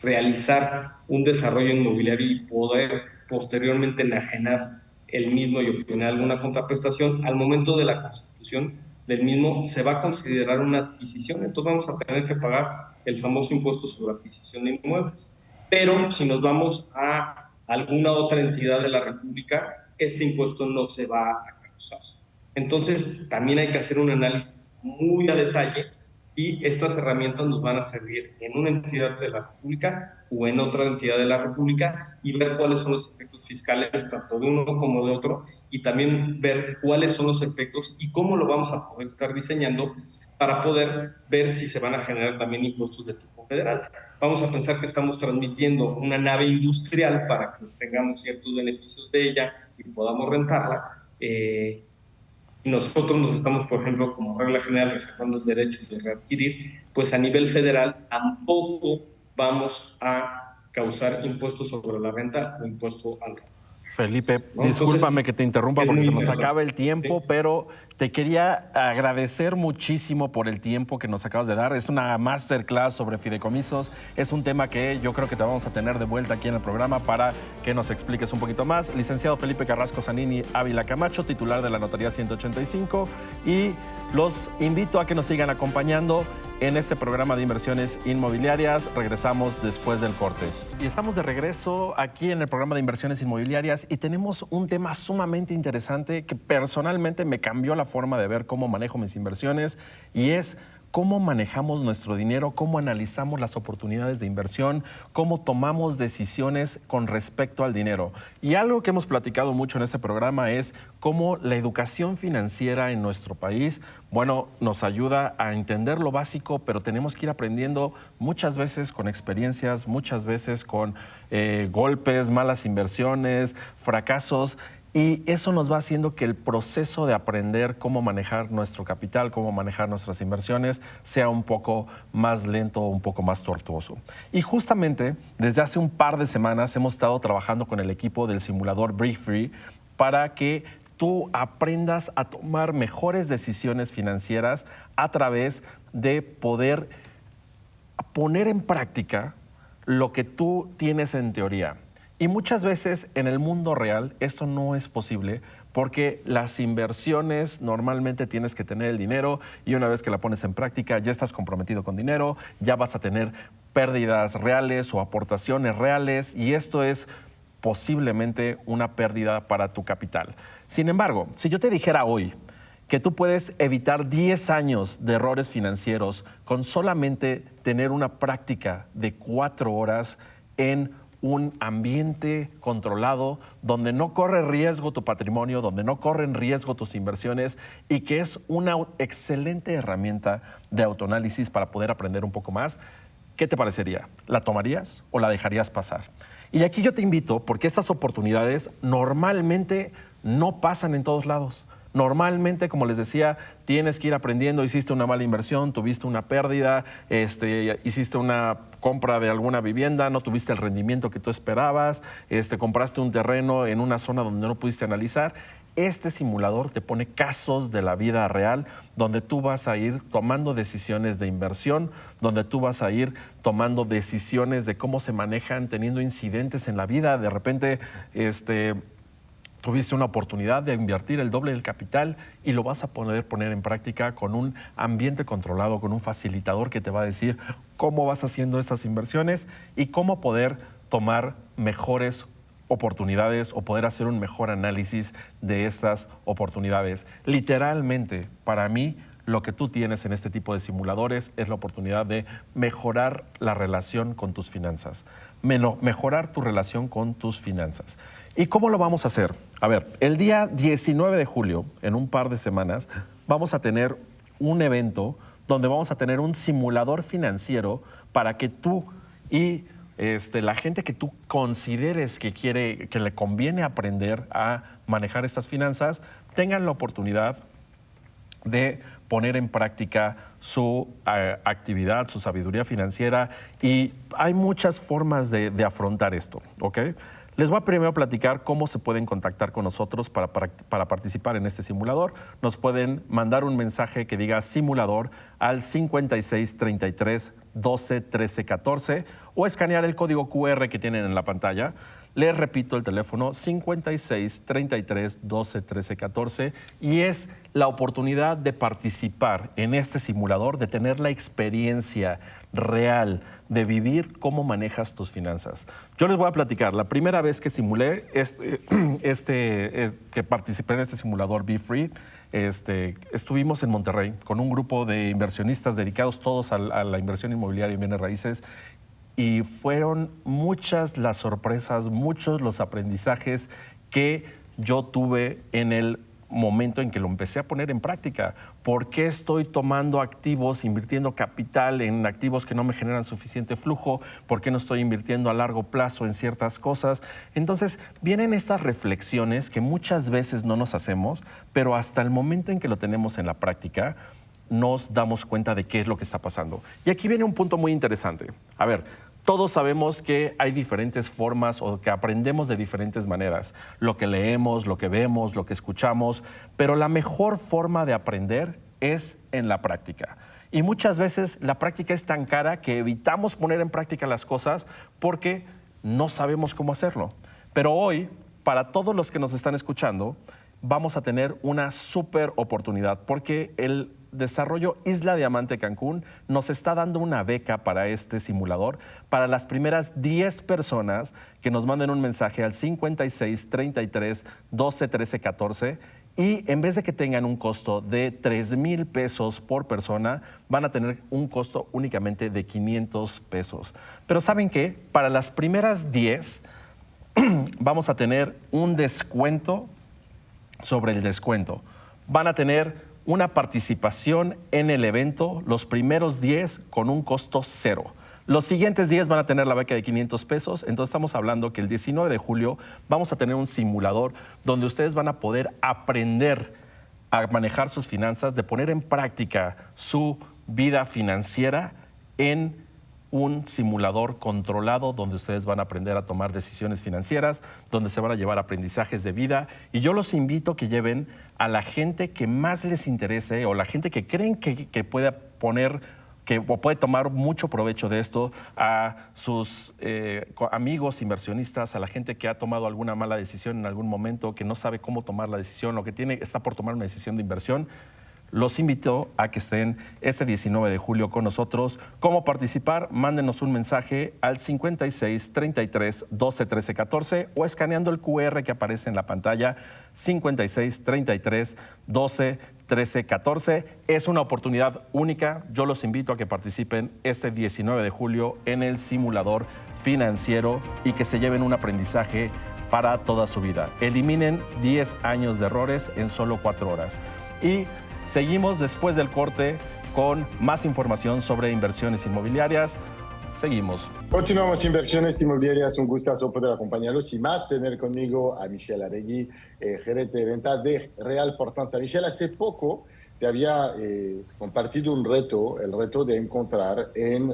realizar un desarrollo inmobiliario y poder posteriormente enajenar el mismo y obtener alguna contraprestación, al momento de la constitución del mismo se va a considerar una adquisición, entonces vamos a tener que pagar el famoso impuesto sobre adquisición de inmuebles. Pero si nos vamos a alguna otra entidad de la República, este impuesto no se va a causar. Entonces, también hay que hacer un análisis muy a detalle si estas herramientas nos van a servir en una entidad de la República o en otra entidad de la República, y ver cuáles son los efectos fiscales tanto de uno como de otro, y también ver cuáles son los efectos y cómo lo vamos a poder estar diseñando para poder ver si se van a generar también impuestos de tipo federal. Vamos a pensar que estamos transmitiendo una nave industrial para que tengamos ciertos beneficios de ella y podamos rentarla. Nosotros nos estamos, por ejemplo, como regla general, reservando el derecho de readquirir, pues a nivel federal tampoco vamos a causar impuestos sobre la renta o impuesto al renta. Felipe, ¿No? discúlpame que te interrumpa porque se nos acaba el tiempo, sí, pero te quería agradecer muchísimo por el tiempo que nos acabas de dar. Es una masterclass sobre fideicomisos. Es un tema que yo creo que te vamos a tener de vuelta aquí en el programa para que nos expliques un poquito más. Licenciado Felipe Carrasco Zanini Ávila Camacho, titular de la Notaría 185, y los invito a que nos sigan acompañando en este programa de inversiones inmobiliarias. Regresamos después del corte. Y estamos de regreso aquí en el programa de inversiones inmobiliarias y tenemos un tema sumamente interesante que personalmente me cambió la forma de ver cómo manejo mis inversiones, y es cómo manejamos nuestro dinero, cómo analizamos las oportunidades de inversión, cómo tomamos decisiones con respecto al dinero. Y algo que hemos platicado mucho en este programa es cómo la educación financiera en nuestro país, bueno, nos ayuda a entender lo básico, pero tenemos que ir aprendiendo muchas veces con experiencias, muchas veces con golpes, malas inversiones, fracasos. Y eso nos va haciendo que el proceso de aprender cómo manejar nuestro capital, cómo manejar nuestras inversiones, sea un poco más lento, un poco más tortuoso. Y justamente desde hace un par de semanas hemos estado trabajando con el equipo del simulador BeFree para que tú aprendas a tomar mejores decisiones financieras a través de poder poner en práctica lo que tú tienes en teoría. Y muchas veces en el mundo real esto no es posible porque las inversiones normalmente tienes que tener el dinero y una vez que la pones en práctica ya estás comprometido con dinero, ya vas a tener pérdidas reales o aportaciones reales y esto es posiblemente una pérdida para tu capital. Sin embargo, si yo te dijera hoy que tú puedes evitar 10 años de errores financieros con solamente tener una práctica de 4 horas en un ambiente controlado, donde no corre riesgo tu patrimonio, donde no corren riesgo tus inversiones y que es una excelente herramienta de autoanálisis para poder aprender un poco más, ¿qué te parecería? ¿La tomarías o la dejarías pasar? Y aquí yo te invito, porque estas oportunidades normalmente no pasan en todos lados. Normalmente, como les decía, tienes que ir aprendiendo, hiciste una mala inversión, tuviste una pérdida, hiciste una compra de alguna vivienda, no tuviste el rendimiento que tú esperabas, compraste un terreno en una zona donde no pudiste analizar. Este simulador te pone casos de la vida real donde tú vas a ir tomando decisiones de inversión, donde tú vas a ir tomando decisiones de cómo se manejan teniendo incidentes en la vida. De repente, tuviste una oportunidad de invertir el doble del capital y lo vas a poder poner en práctica con un ambiente controlado, con un facilitador que te va a decir cómo vas haciendo estas inversiones y cómo poder tomar mejores oportunidades o poder hacer un mejor análisis de estas oportunidades. Literalmente, para mí, lo que tú tienes en este tipo de simuladores es la oportunidad de mejorar la relación con tus finanzas, mejorar tu relación con tus finanzas. ¿Y cómo lo vamos a hacer? A ver, el día 19 de julio, en un par de semanas, vamos a tener un evento donde vamos a tener un simulador financiero para que tú y la gente que tú consideres que le conviene aprender a manejar estas finanzas, tengan la oportunidad de poner en práctica su actividad, su sabiduría financiera, y hay muchas formas de afrontar esto, ¿ok? Les voy a primero platicar cómo se pueden contactar con nosotros para participar en este simulador. Nos pueden mandar un mensaje que diga simulador al 56 33 12 13 14 o escanear el código QR que tienen en la pantalla. Les repito el teléfono 56 33 12 13 14 y es la oportunidad de participar en este simulador, de tener la experiencia real, de vivir cómo manejas tus finanzas. Yo les voy a platicar, la primera vez que simulé, que participé en este simulador BeFree, estuvimos en Monterrey con un grupo de inversionistas dedicados todos a la inversión inmobiliaria en bienes raíces y fueron muchas las sorpresas, muchos los aprendizajes que yo tuve en el momento en que lo empecé a poner en práctica. ¿Por qué estoy tomando activos, invirtiendo capital en activos que no me generan suficiente flujo? ¿Por qué no estoy invirtiendo a largo plazo en ciertas cosas? Entonces, vienen estas reflexiones que muchas veces no nos hacemos, pero hasta el momento en que lo tenemos en la práctica, nos damos cuenta de qué es lo que está pasando. Y aquí viene un punto muy interesante. A ver, todos sabemos que hay diferentes formas o que aprendemos de diferentes maneras. Lo que leemos, lo que vemos, lo que escuchamos, pero la mejor forma de aprender es en la práctica. Y muchas veces la práctica es tan cara que evitamos poner en práctica las cosas porque no sabemos cómo hacerlo. Pero hoy, para todos los que nos están escuchando, vamos a tener una súper oportunidad porque el Desarrollo Isla Diamante Cancún nos está dando una beca para este simulador para las primeras 10 personas que nos manden un mensaje al 56 33 12 13 14 y en vez de que tengan un costo de 3,000 pesos por persona, van a tener un costo únicamente de 500 pesos. Pero ¿saben qué? Para las primeras 10 vamos a tener un descuento sobre el descuento. Van a tener una participación en el evento, los primeros 10 con un costo 0. Los siguientes 10 van a tener la beca de 500 pesos, entonces estamos hablando que el 19 de julio vamos a tener un simulador donde ustedes van a poder aprender a manejar sus finanzas, de poner en práctica su vida financiera en un simulador controlado donde ustedes van a aprender a tomar decisiones financieras, donde se van a llevar aprendizajes de vida. Y yo los invito a que lleven a la gente que más les interese o la gente que creen que pueda poner, que puede tomar mucho provecho de esto, a sus amigos inversionistas, a la gente que ha tomado alguna mala decisión en algún momento, que no sabe cómo tomar la decisión o que está por tomar una decisión de inversión. Los invito a que estén este 19 de julio con nosotros. ¿Cómo participar? Mándenos un mensaje al 56 33 12 13 14 o escaneando el QR que aparece en la pantalla 56 33 12 13 14. Es una oportunidad única. Yo los invito a que participen este 19 de julio en el simulador financiero y que se lleven un aprendizaje para toda su vida. Eliminen 10 años de errores en solo 4 horas. Y seguimos después del corte con más información sobre inversiones inmobiliarias. Seguimos. Continuamos Inversiones Inmobiliarias. Un gustazo poder acompañarlos y más tener conmigo a Michelle Aregui, gerente de ventas de Real Portanza. Michelle, hace poco te había compartido un reto, el reto de encontrar en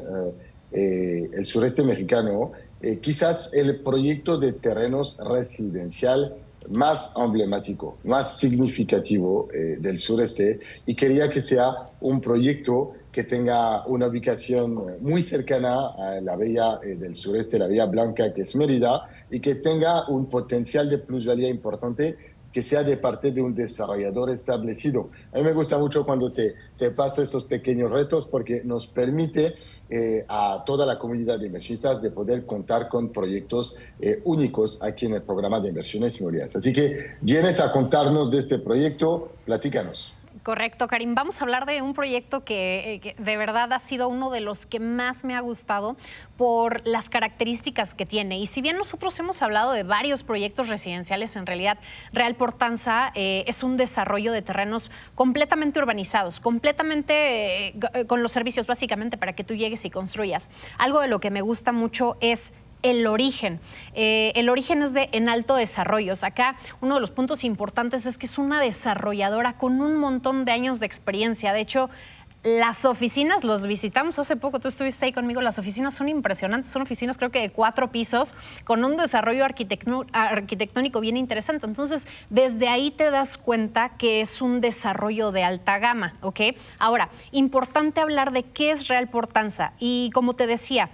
el sureste mexicano quizás el proyecto de terrenos residencial más emblemático, más significativo del sureste, y quería que sea un proyecto que tenga una ubicación muy cercana a la bahía del sureste, la Bahía Blanca, que es Mérida, y que tenga un potencial de plusvalía importante, que sea de parte de un desarrollador establecido. A mí me gusta mucho cuando te paso estos pequeños retos porque nos permite a toda la comunidad de inversionistas de poder contar con proyectos únicos aquí en el programa de inversiones inmobiliarias. Así que vienes a contarnos de este proyecto, platícanos. Correcto, Karim. Vamos a hablar de un proyecto que de verdad ha sido uno de los que más me ha gustado por las características que tiene. Y si bien nosotros hemos hablado de varios proyectos residenciales, en realidad Real Portanza es un desarrollo de terrenos completamente urbanizados, completamente con los servicios básicamente para que tú llegues y construyas. Algo de lo que me gusta mucho es el origen. El origen es de En Alto Desarrollos. Acá uno de los puntos importantes es que es una desarrolladora con un montón de años de experiencia. De hecho, las oficinas, los visitamos hace poco, tú estuviste ahí conmigo, las oficinas son impresionantes, son oficinas creo que de 4 pisos, con un desarrollo arquitectónico bien interesante. Entonces, desde ahí te das cuenta que es un desarrollo de alta gama, ¿ok? Ahora, importante hablar de qué es Real Portanza. Y como te decía,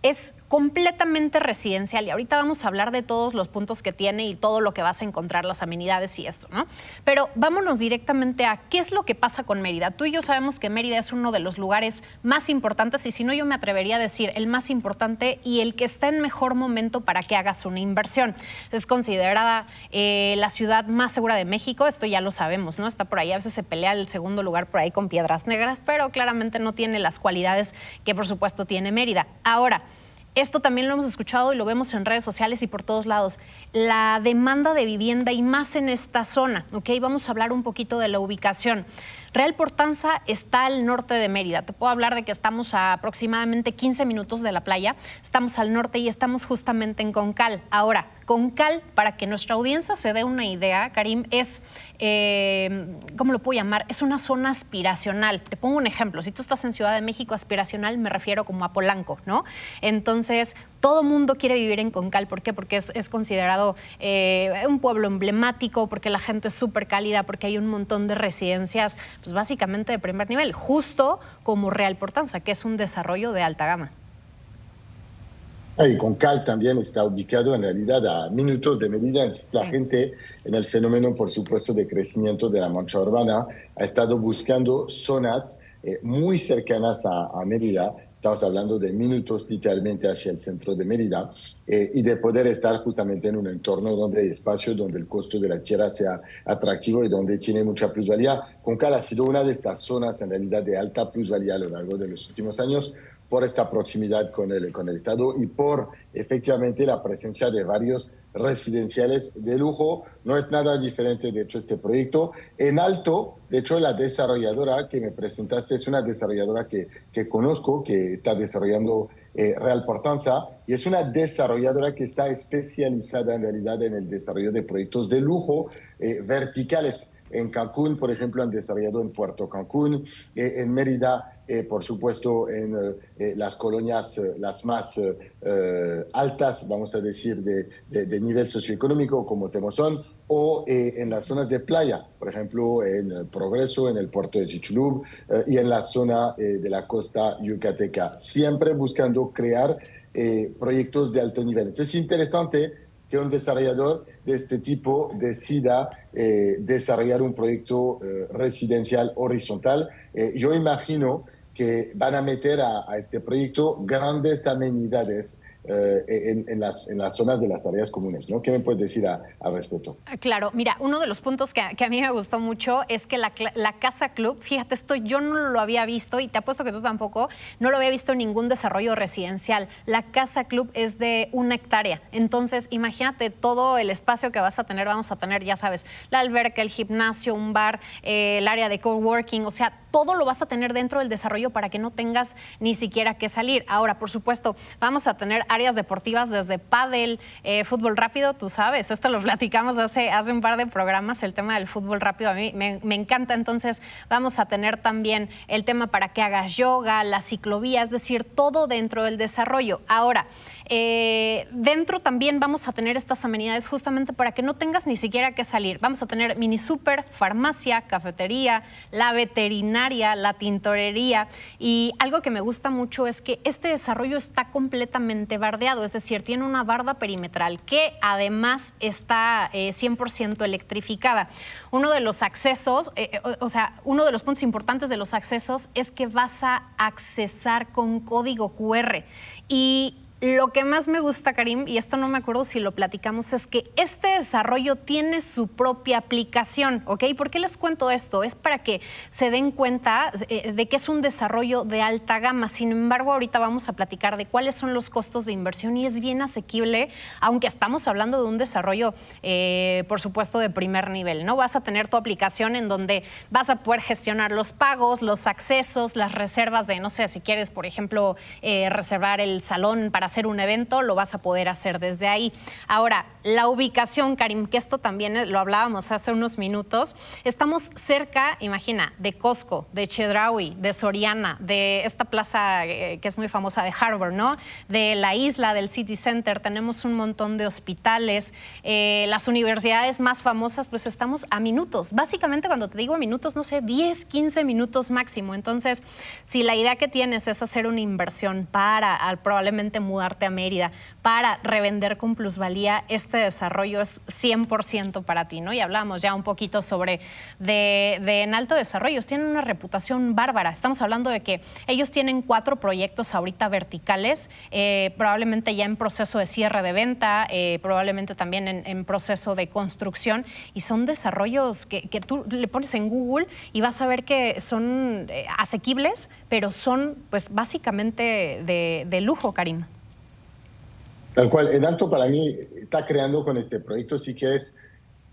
es completamente residencial y ahorita vamos a hablar de todos los puntos que tiene y todo lo que vas a encontrar, las amenidades y esto, ¿no? Pero vámonos directamente a qué es lo que pasa con Mérida. Tú y yo sabemos que Mérida es uno de los lugares más importantes y si no yo me atrevería a decir el más importante y el que está en mejor momento para que hagas una inversión. Es considerada la ciudad más segura de México, esto ya lo sabemos, ¿no? Está por ahí, a veces se pelea el segundo lugar por ahí con Piedras Negras, pero claramente no tiene las cualidades que por supuesto tiene Mérida. Ahora, esto también lo hemos escuchado y lo vemos en redes sociales y por todos lados. La demanda de vivienda y más en esta zona, ¿ok? Vamos a hablar un poquito de la ubicación. Real Portanza está al norte de Mérida. Te puedo hablar de que estamos a aproximadamente 15 minutos de la playa. Estamos al norte y estamos justamente en Concal. Ahora, Concal, para que nuestra audiencia se dé una idea, Karim, es, ¿cómo lo puedo llamar? Es una zona aspiracional. Te pongo un ejemplo. Si tú estás en Ciudad de México, aspiracional me refiero como a Polanco, ¿no? Entonces, todo mundo quiere vivir en Concal. ¿Por qué? Porque es considerado un pueblo emblemático, porque la gente es súper cálida, porque hay un montón de residencias, pues básicamente de primer nivel, justo como Real Portanza, que es un desarrollo de alta gama. Y Concal también está ubicado en realidad a minutos de Mérida. Entonces, la gente en el fenómeno, por supuesto, de crecimiento de la mancha urbana ha estado buscando zonas muy cercanas a Mérida. Estamos hablando de minutos literalmente hacia el centro de Mérida y de poder estar justamente en un entorno donde hay espacio, donde el costo de la tierra sea atractivo y donde tiene mucha plusvalía. Concal ha sido una de estas zonas en realidad de alta plusvalía a lo largo de los últimos años por esta proximidad con el Estado y por efectivamente la presencia de varios residenciales de lujo. No es nada diferente, de hecho, este proyecto. En Alto, de hecho, la desarrolladora que me presentaste es una desarrolladora que conozco, que está desarrollando Real Portanza, y es una desarrolladora que está especializada en realidad en el desarrollo de proyectos de lujo verticales. En Cancún, por ejemplo, han desarrollado en Puerto Cancún, en Mérida, por supuesto, en las colonias las más altas, vamos a decir, de nivel socioeconómico, como Temozón, o en las zonas de playa, por ejemplo, en Progreso, en el puerto de Chicxulub y en la zona de la costa yucateca, siempre buscando crear proyectos de alto nivel. Es interesante que un desarrollador de este tipo decida desarrollar un proyecto residencial horizontal. Yo imagino que van a meter a este proyecto grandes amenidades en las zonas de las áreas comunes, ¿no? ¿Qué me puedes decir al respecto? Claro, mira, uno de los puntos que a mí me gustó mucho es que la Casa Club, fíjate, esto yo no lo había visto y te apuesto que tú tampoco, no lo había visto en ningún desarrollo residencial. La Casa Club es de 1 hectárea, entonces imagínate todo el espacio que vas a tener, vamos a tener, ya sabes, la alberca, el gimnasio, un bar, el área de coworking, o sea, todo lo vas a tener dentro del desarrollo para que no tengas ni siquiera que salir. Ahora, por supuesto, vamos a tener áreas deportivas desde pádel, fútbol rápido, tú sabes, esto lo platicamos hace un par de programas, el tema del fútbol rápido a mí me encanta, entonces vamos a tener también el tema para que hagas yoga, la ciclovía, es decir, todo dentro del desarrollo. Ahora, dentro también vamos a tener estas amenidades justamente para que no tengas ni siquiera que salir. Vamos a tener mini súper, farmacia, cafetería, la veterinaria, la tintorería y algo que me gusta mucho es que este desarrollo está completamente bardeado, es decir, tiene una barda perimetral que además está 100% electrificada. Uno de los accesos, uno de los puntos importantes de los accesos es que vas a accesar con código QR y lo que más me gusta, Karim, y esto no me acuerdo si lo platicamos, es que este desarrollo tiene su propia aplicación, ¿ok? ¿Por qué les cuento esto? Es para que se den cuenta de que es un desarrollo de alta gama. Sin embargo, ahorita vamos a platicar de cuáles son los costos de inversión y es bien asequible, aunque estamos hablando de un desarrollo, por supuesto, de primer nivel, ¿no? Vas a tener tu aplicación en donde vas a poder gestionar los pagos, los accesos, las reservas de, no sé, si quieres, por ejemplo, reservar el salón para hacer un evento, lo vas a poder hacer desde ahí. Ahora, la ubicación, Karim, que esto también lo hablábamos hace unos minutos, estamos cerca, imagina, de Costco, de Chedraui, de Soriana, de esta plaza que es muy famosa de Harbor, ¿no? De la isla, del City Center, tenemos un montón de hospitales, las universidades más famosas, pues estamos a minutos. Básicamente, cuando te digo a minutos, no sé, 10, 15 minutos máximo. Entonces, si la idea que tienes es hacer una inversión para probablemente mudarte a Mérida, para revender con plusvalía, este desarrollo es 100% para ti, ¿no? Y hablábamos ya un poquito sobre de en Alto Desarrollos, tienen una reputación bárbara. Estamos hablando de que ellos tienen 4 proyectos ahorita verticales, probablemente ya en proceso de cierre de venta, probablemente también en proceso de construcción, y son desarrollos que tú le pones en Google y vas a ver que son asequibles, pero son pues básicamente de lujo, Karim. Tal cual, en Alto para mí está creando con este proyecto sí que es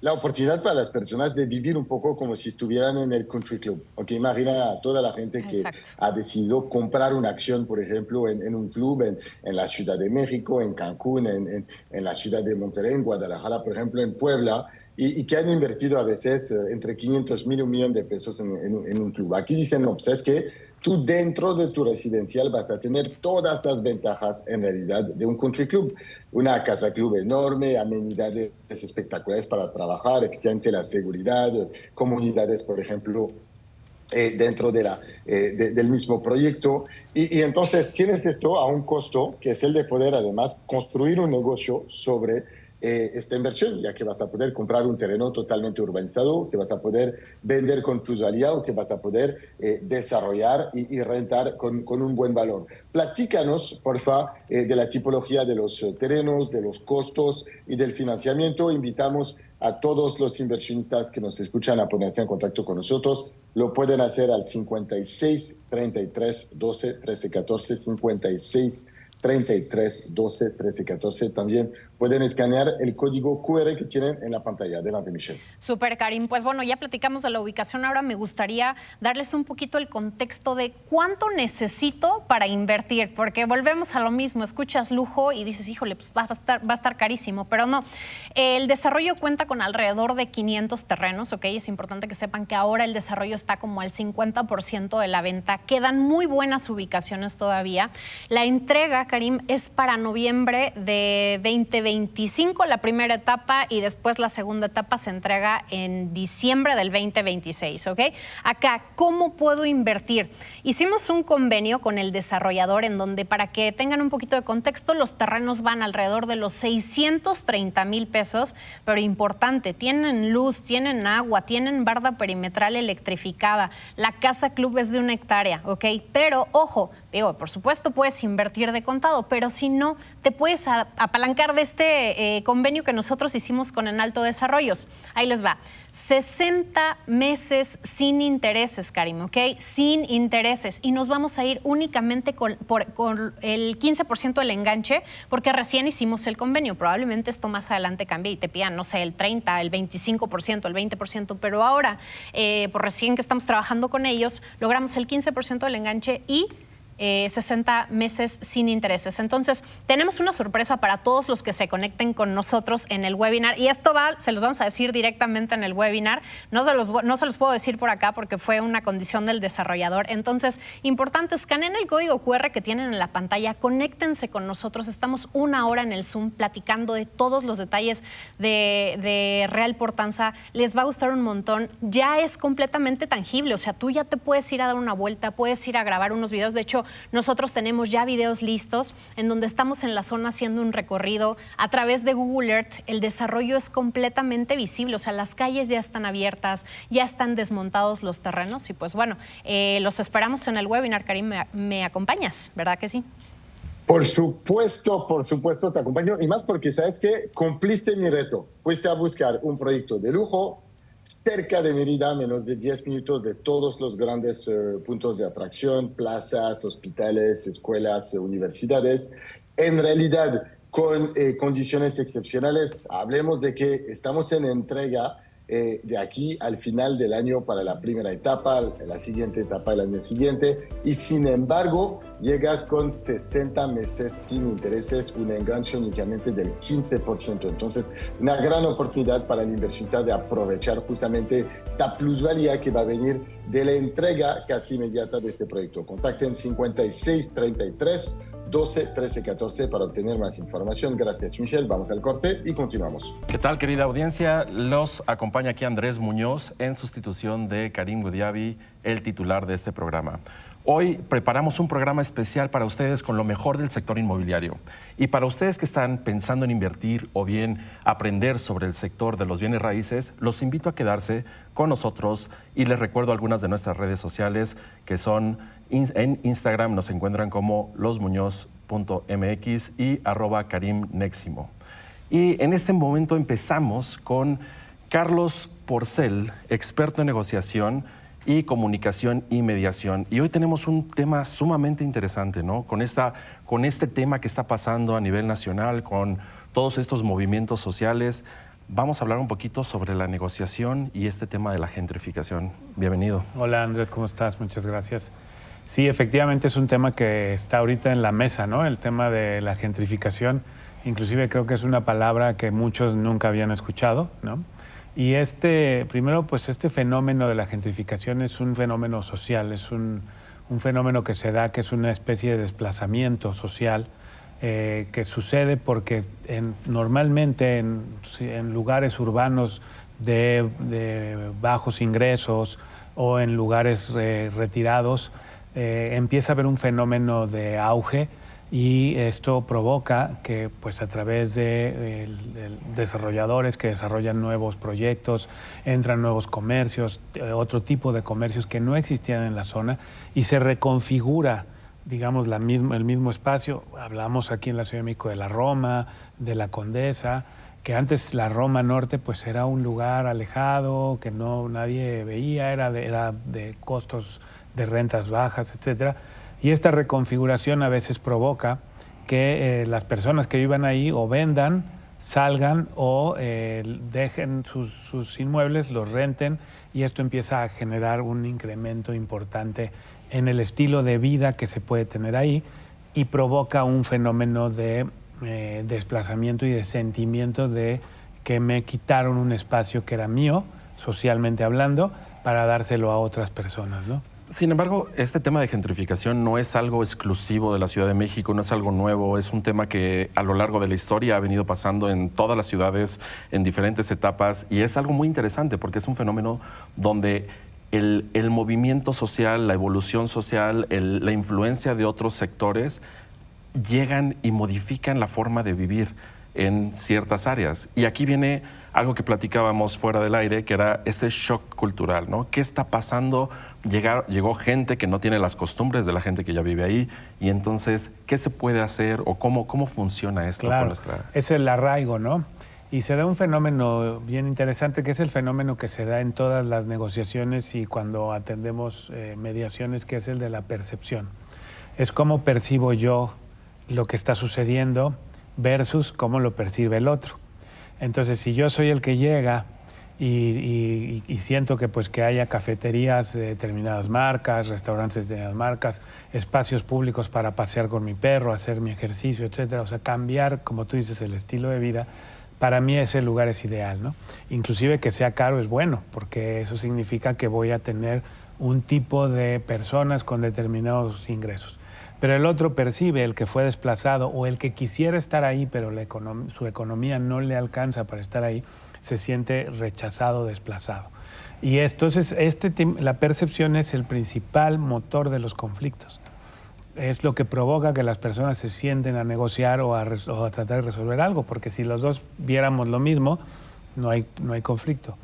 la oportunidad para las personas de vivir un poco como si estuvieran en el country club. Okay, imagina a toda la gente que ha decidido comprar una acción, por ejemplo, en un club en la Ciudad de México, en Cancún, en la ciudad de Monterrey, en Guadalajara, por ejemplo, en Puebla, y que han invertido a veces entre 500,000 y 1,000,000 de pesos en un club. Aquí dicen, no, pues es que tú dentro de tu residencial vas a tener todas las ventajas en realidad de un country club. Una casa club enorme, amenidades espectaculares para trabajar, efectivamente la seguridad, comunidades, por ejemplo, dentro del mismo proyecto. Y entonces tienes esto a un costo que es el de poder además construir un negocio sobre esta inversión, ya que vas a poder comprar un terreno totalmente urbanizado, que vas a poder vender con plusvalía o que vas a poder desarrollar y rentar con un buen valor. Platícanos, porfa, de la tipología de los terrenos, de los costos y del financiamiento. Invitamos a todos los inversionistas que nos escuchan a ponerse en contacto con nosotros. Lo pueden hacer al 56 33 12 13 14, 56 33 12 13 14. También pueden escanear el código QR que tienen en la pantalla. Adelante, Michelle. Súper, Karim. Pues bueno, ya platicamos de la ubicación. Ahora me gustaría darles un poquito el contexto de cuánto necesito para invertir, porque volvemos a lo mismo. Escuchas lujo y dices, híjole, pues va a estar carísimo, pero no. El desarrollo cuenta con alrededor de 500 terrenos, ¿ok? Es importante que sepan que ahora el desarrollo está como al 50% de la venta. Quedan muy buenas ubicaciones todavía. La entrega, Karim, es para noviembre de 2025, la primera etapa, y después la segunda etapa se entrega en diciembre del 2026, ¿ok? Acá, ¿cómo puedo invertir? Hicimos un convenio con el desarrollador en donde, para que tengan un poquito de contexto, los terrenos van alrededor de los 630,000 pesos, pero importante, tienen luz, tienen agua, tienen barda perimetral electrificada, la casa club es de 1 hectárea, ¿ok? Pero, ojo, digo, por supuesto puedes invertir de contado, pero si no, te puedes apalancar de este convenio que nosotros hicimos con En Alto Desarrollos. Ahí les va. 60 meses sin intereses, Karim, ¿ok? Sin intereses. Y nos vamos a ir únicamente con el 15% del enganche, porque recién hicimos el convenio. Probablemente esto más adelante cambie y te pidan, no sé, el 30%, el 25%, el 20%, pero ahora, por recién que estamos trabajando con ellos, logramos el 15% del enganche y 60 meses sin intereses. Entonces, tenemos una sorpresa para todos los que se conecten con nosotros en el webinar, y esto se los vamos a decir directamente en el webinar. No se los puedo decir por acá porque fue una condición del desarrollador. Entonces, importante, escaneen el código QR que tienen en la pantalla, conéctense con nosotros. Estamos 1 hora en el Zoom platicando de todos los detalles de Real Portanza. Les va a gustar un montón. Ya es completamente tangible, o sea, tú ya te puedes ir a dar una vuelta, puedes ir a grabar unos videos. De hecho, nosotros tenemos ya videos listos en donde estamos en la zona haciendo un recorrido a través de Google Earth. El desarrollo es completamente visible, o sea, las calles ya están abiertas, ya están desmontados los terrenos y pues bueno, los esperamos en el webinar. Karim, me acompañas, ¿verdad que sí? Por supuesto, te acompaño, y más porque sabes que cumpliste mi reto. Fuiste a buscar un proyecto de lujo cerca de Mérida, menos de 10 minutos de todos los grandes puntos de atracción, plazas, hospitales, escuelas, universidades. En realidad, con condiciones excepcionales, hablemos de que estamos en entrega de aquí al final del año para la primera etapa, la siguiente etapa el año siguiente, y sin embargo llegas con 60 meses sin intereses, un enganche únicamente del 15%. Entonces, una gran oportunidad para el inversionista de aprovechar justamente esta plusvalía que va a venir de la entrega casi inmediata de este proyecto. Contacten 5633 12 13 14 para obtener más información. Gracias, Michelle. Vamos al corte y continuamos. ¿Qué tal, querida audiencia? Los acompaña aquí Andrés Muñoz en sustitución de Karim Goudiaby, el titular de este programa. Hoy preparamos un programa especial para ustedes con lo mejor del sector inmobiliario. Y para ustedes que están pensando en invertir o bien aprender sobre el sector de los bienes raíces, los invito a quedarse con nosotros y les recuerdo algunas de nuestras redes sociales que son en Instagram, nos encuentran como losmuñoz.mx y @karimneximo. Y en este momento empezamos con Carlos Porcel, experto en negociación y comunicación y mediación. Y hoy tenemos un tema sumamente interesante, ¿no? Con este tema que está pasando a nivel nacional, con todos estos movimientos sociales, vamos a hablar un poquito sobre la negociación y este tema de la gentrificación. Bienvenido. Hola Andrés, ¿cómo estás? Muchas gracias. Sí, efectivamente es un tema que está ahorita en la mesa, ¿no? El tema de la gentrificación. Inclusive creo que es una palabra que muchos nunca habían escuchado, ¿no? Y primero, pues este fenómeno de la gentrificación es un fenómeno social, es un fenómeno que se da, que es una especie de desplazamiento social que sucede porque normalmente en lugares urbanos de bajos ingresos o en lugares retirados empieza a haber un fenómeno de auge. Y esto provoca que pues, a través de desarrolladores que desarrollan nuevos proyectos, entran nuevos comercios, otro tipo de comercios que no existían en la zona y se reconfigura, digamos, el mismo espacio. Hablamos aquí en la Ciudad de México de la Roma, de la Condesa, que antes la Roma Norte pues, era un lugar alejado, que nadie veía, era de costos de rentas bajas, etcétera. Y esta reconfiguración a veces provoca que las personas que vivan ahí o vendan, salgan o dejen sus inmuebles, los renten y esto empieza a generar un incremento importante en el estilo de vida que se puede tener ahí y provoca un fenómeno de desplazamiento y de sentimiento de que me quitaron un espacio que era mío, socialmente hablando, para dárselo a otras personas, ¿no? Sin embargo, este tema de gentrificación no es algo exclusivo de la Ciudad de México, no es algo nuevo, es un tema que a lo largo de la historia ha venido pasando en todas las ciudades en diferentes etapas y es algo muy interesante porque es un fenómeno donde el movimiento social, la evolución social, la influencia de otros sectores llegan y modifican la forma de vivir en ciertas áreas. Y aquí viene algo que platicábamos fuera del aire, que era ese shock cultural, ¿no? ¿Qué está pasando? Llegó gente que no tiene las costumbres de la gente que ya vive ahí, y entonces, ¿qué se puede hacer o cómo funciona esto? Claro, es el arraigo, ¿no? Y se da un fenómeno bien interesante, que es el fenómeno que se da en todas las negociaciones y cuando atendemos mediaciones, que es el de la percepción. Es cómo percibo yo lo que está sucediendo versus cómo lo percibe el otro. Entonces, si yo soy el que llega y siento que, pues, que haya cafeterías de determinadas marcas, restaurantes de determinadas marcas, espacios públicos para pasear con mi perro, hacer mi ejercicio, etcétera, o sea, cambiar, como tú dices, el estilo de vida, para mí ese lugar es ideal, ¿no? Inclusive que sea caro es bueno, porque eso significa que voy a tener un tipo de personas con determinados ingresos. Pero el otro percibe, el que fue desplazado o el que quisiera estar ahí, pero su economía no le alcanza para estar ahí, se siente rechazado, desplazado. Y entonces la percepción es el principal motor de los conflictos. Es lo que provoca que las personas se sienten a negociar o a tratar de resolver algo, porque si los dos viéramos lo mismo, no hay conflicto.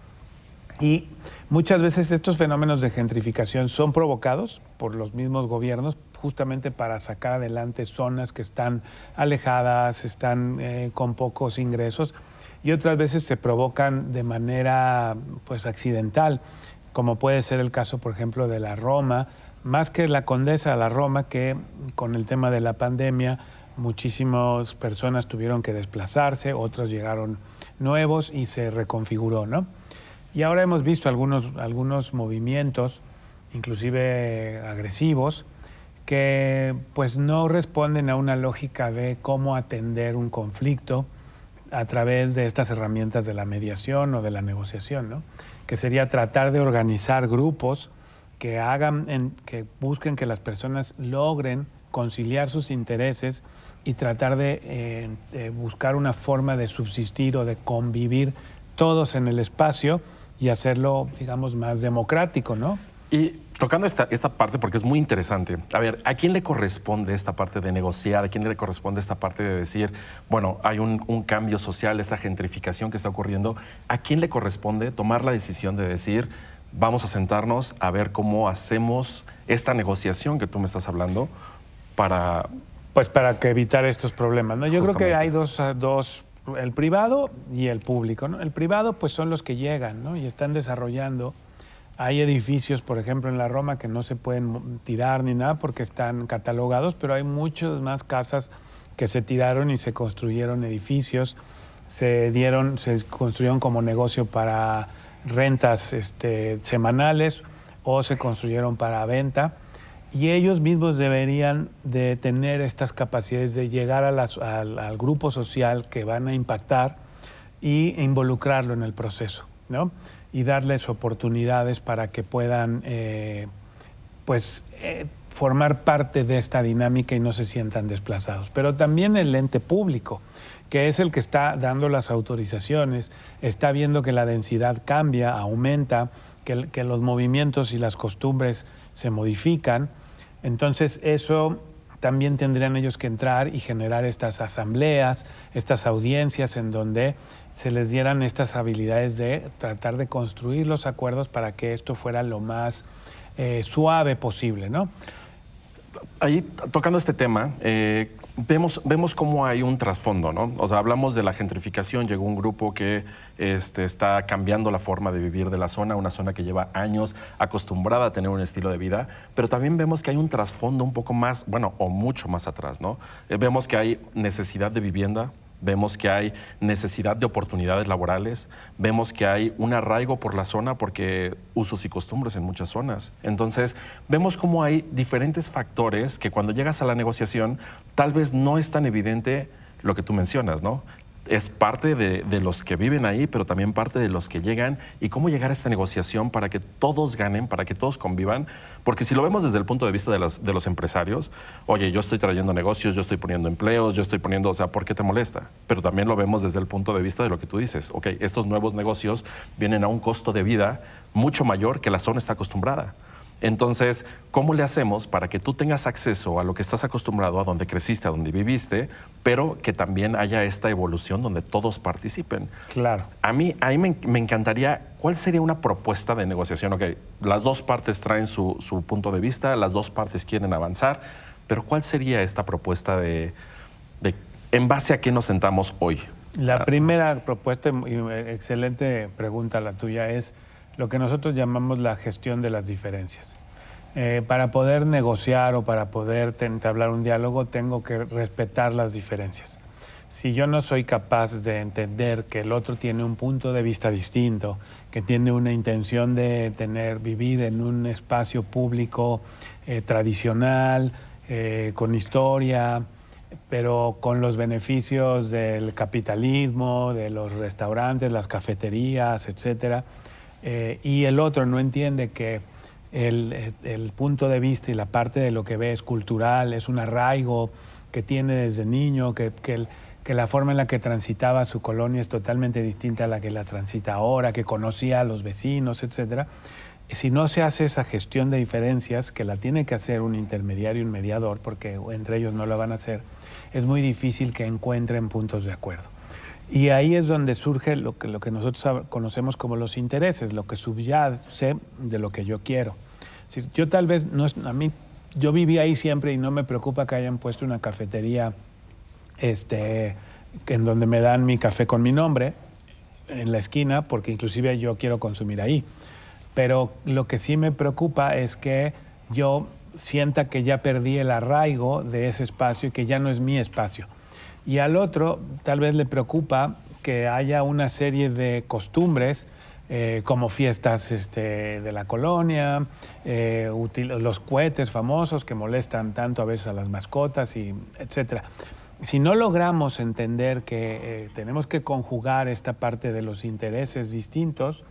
Y muchas veces estos fenómenos de gentrificación son provocados por los mismos gobiernos justamente para sacar adelante zonas que están alejadas, están con pocos ingresos y otras veces se provocan de manera pues accidental, como puede ser el caso, por ejemplo, de la Roma, más que la Condesa, la Roma, que con el tema de la pandemia muchísimas personas tuvieron que desplazarse, otros llegaron nuevos y se reconfiguró, ¿no? Y ahora hemos visto algunos movimientos, inclusive agresivos, que pues no responden a una lógica de cómo atender un conflicto a través de estas herramientas de la mediación o de la negociación, ¿no? Que sería tratar de organizar grupos que que busquen que las personas logren conciliar sus intereses y tratar de buscar una forma de subsistir o de convivir todos en el espacio y hacerlo, digamos, más democrático, ¿no? Y tocando esta parte, porque es muy interesante, a ver, ¿a quién le corresponde esta parte de negociar? ¿A quién le corresponde esta parte de decir, bueno, hay un cambio social, esta gentrificación que está ocurriendo? ¿A quién le corresponde tomar la decisión de decir, vamos a sentarnos a ver cómo hacemos esta negociación que tú me estás hablando para... Pues para que evitar estos problemas, ¿no? Yo creo que Justamente. hay dos, el privado y el público, ¿no? El privado pues son los que llegan, ¿no? Y están desarrollando. Hay edificios, por ejemplo, en la Roma que no se pueden tirar ni nada porque están catalogados, pero hay muchas más casas que se tiraron y se construyeron edificios, se construyeron como negocio para rentas semanales o se construyeron para venta. Y ellos mismos deberían de tener estas capacidades de llegar al grupo social que van a impactar y involucrarlo en el proceso, ¿no? Y darles oportunidades para que puedan formar parte de esta dinámica y no se sientan desplazados. Pero también el ente público, que es el que está dando las autorizaciones, está viendo que la densidad cambia, aumenta, que los movimientos y las costumbres se modifican. Entonces eso también tendrían ellos que entrar y generar estas asambleas, estas audiencias en donde se les dieran estas habilidades de tratar de construir los acuerdos para que esto fuera lo más suave posible, ¿no? Ahí, tocando este tema, vemos cómo hay un trasfondo, ¿no? O sea, hablamos de la gentrificación, llegó un grupo que está cambiando la forma de vivir de la zona, una zona que lleva años acostumbrada a tener un estilo de vida, pero también vemos que hay un trasfondo un poco más, bueno, o mucho más atrás, ¿no? Vemos que hay necesidad de vivienda, vemos que hay necesidad de oportunidades laborales, vemos que hay un arraigo por la zona porque usos y costumbres en muchas zonas. Entonces, vemos cómo hay diferentes factores que cuando llegas a la negociación tal vez no es tan evidente lo que tú mencionas, ¿no? Es parte de los que viven ahí, pero también parte de los que llegan y cómo llegar a esta negociación para que todos ganen, para que todos convivan. Porque si lo vemos desde el punto de vista de los empresarios, oye, yo estoy trayendo negocios, yo estoy poniendo empleos, yo estoy poniendo, o sea, ¿por qué te molesta? Pero también lo vemos desde el punto de vista de lo que tú dices. Ok, estos nuevos negocios vienen a un costo de vida mucho mayor que la zona está acostumbrada. Entonces, ¿cómo le hacemos para que tú tengas acceso a lo que estás acostumbrado, a donde creciste, a donde viviste, pero que también haya esta evolución donde todos participen? Claro. Ahí me encantaría, ¿cuál sería una propuesta de negociación? Ok, las dos partes traen su punto de vista, las dos partes quieren avanzar, pero ¿cuál sería esta propuesta de en base a qué nos sentamos hoy? La primera propuesta, y excelente pregunta la tuya, es lo que nosotros llamamos la gestión de las diferencias. Para poder negociar o para poder entablar un diálogo, tengo que respetar las diferencias. Si yo no soy capaz de entender que el otro tiene un punto de vista distinto, que tiene una intención de vivir en un espacio público tradicional, con historia, pero con los beneficios del capitalismo, de los restaurantes, las cafeterías, etcétera, y el otro no entiende que el punto de vista y la parte de lo que ve es cultural, es un arraigo que tiene desde niño, que la forma en la que transitaba su colonia es totalmente distinta a la que la transita ahora, que conocía a los vecinos, etcétera. Si no se hace esa gestión de diferencias, que la tiene que hacer un intermediario y un mediador, porque entre ellos no la van a hacer, es muy difícil que encuentren puntos de acuerdo. Y ahí es donde surge lo que nosotros conocemos como los intereses, lo que subyace de lo que yo quiero. Es decir, yo tal vez, yo viví ahí siempre y no me preocupa que hayan puesto una cafetería en donde me dan mi café con mi nombre en la esquina, porque inclusive yo quiero consumir ahí. Pero lo que sí me preocupa es que yo sienta que ya perdí el arraigo de ese espacio y que ya no es mi espacio. Y al otro tal vez le preocupa que haya una serie de costumbres como fiestas de la colonia, los cohetes famosos que molestan tanto a veces a las mascotas, etc. Si no logramos entender que tenemos que conjugar esta parte de los intereses distintos,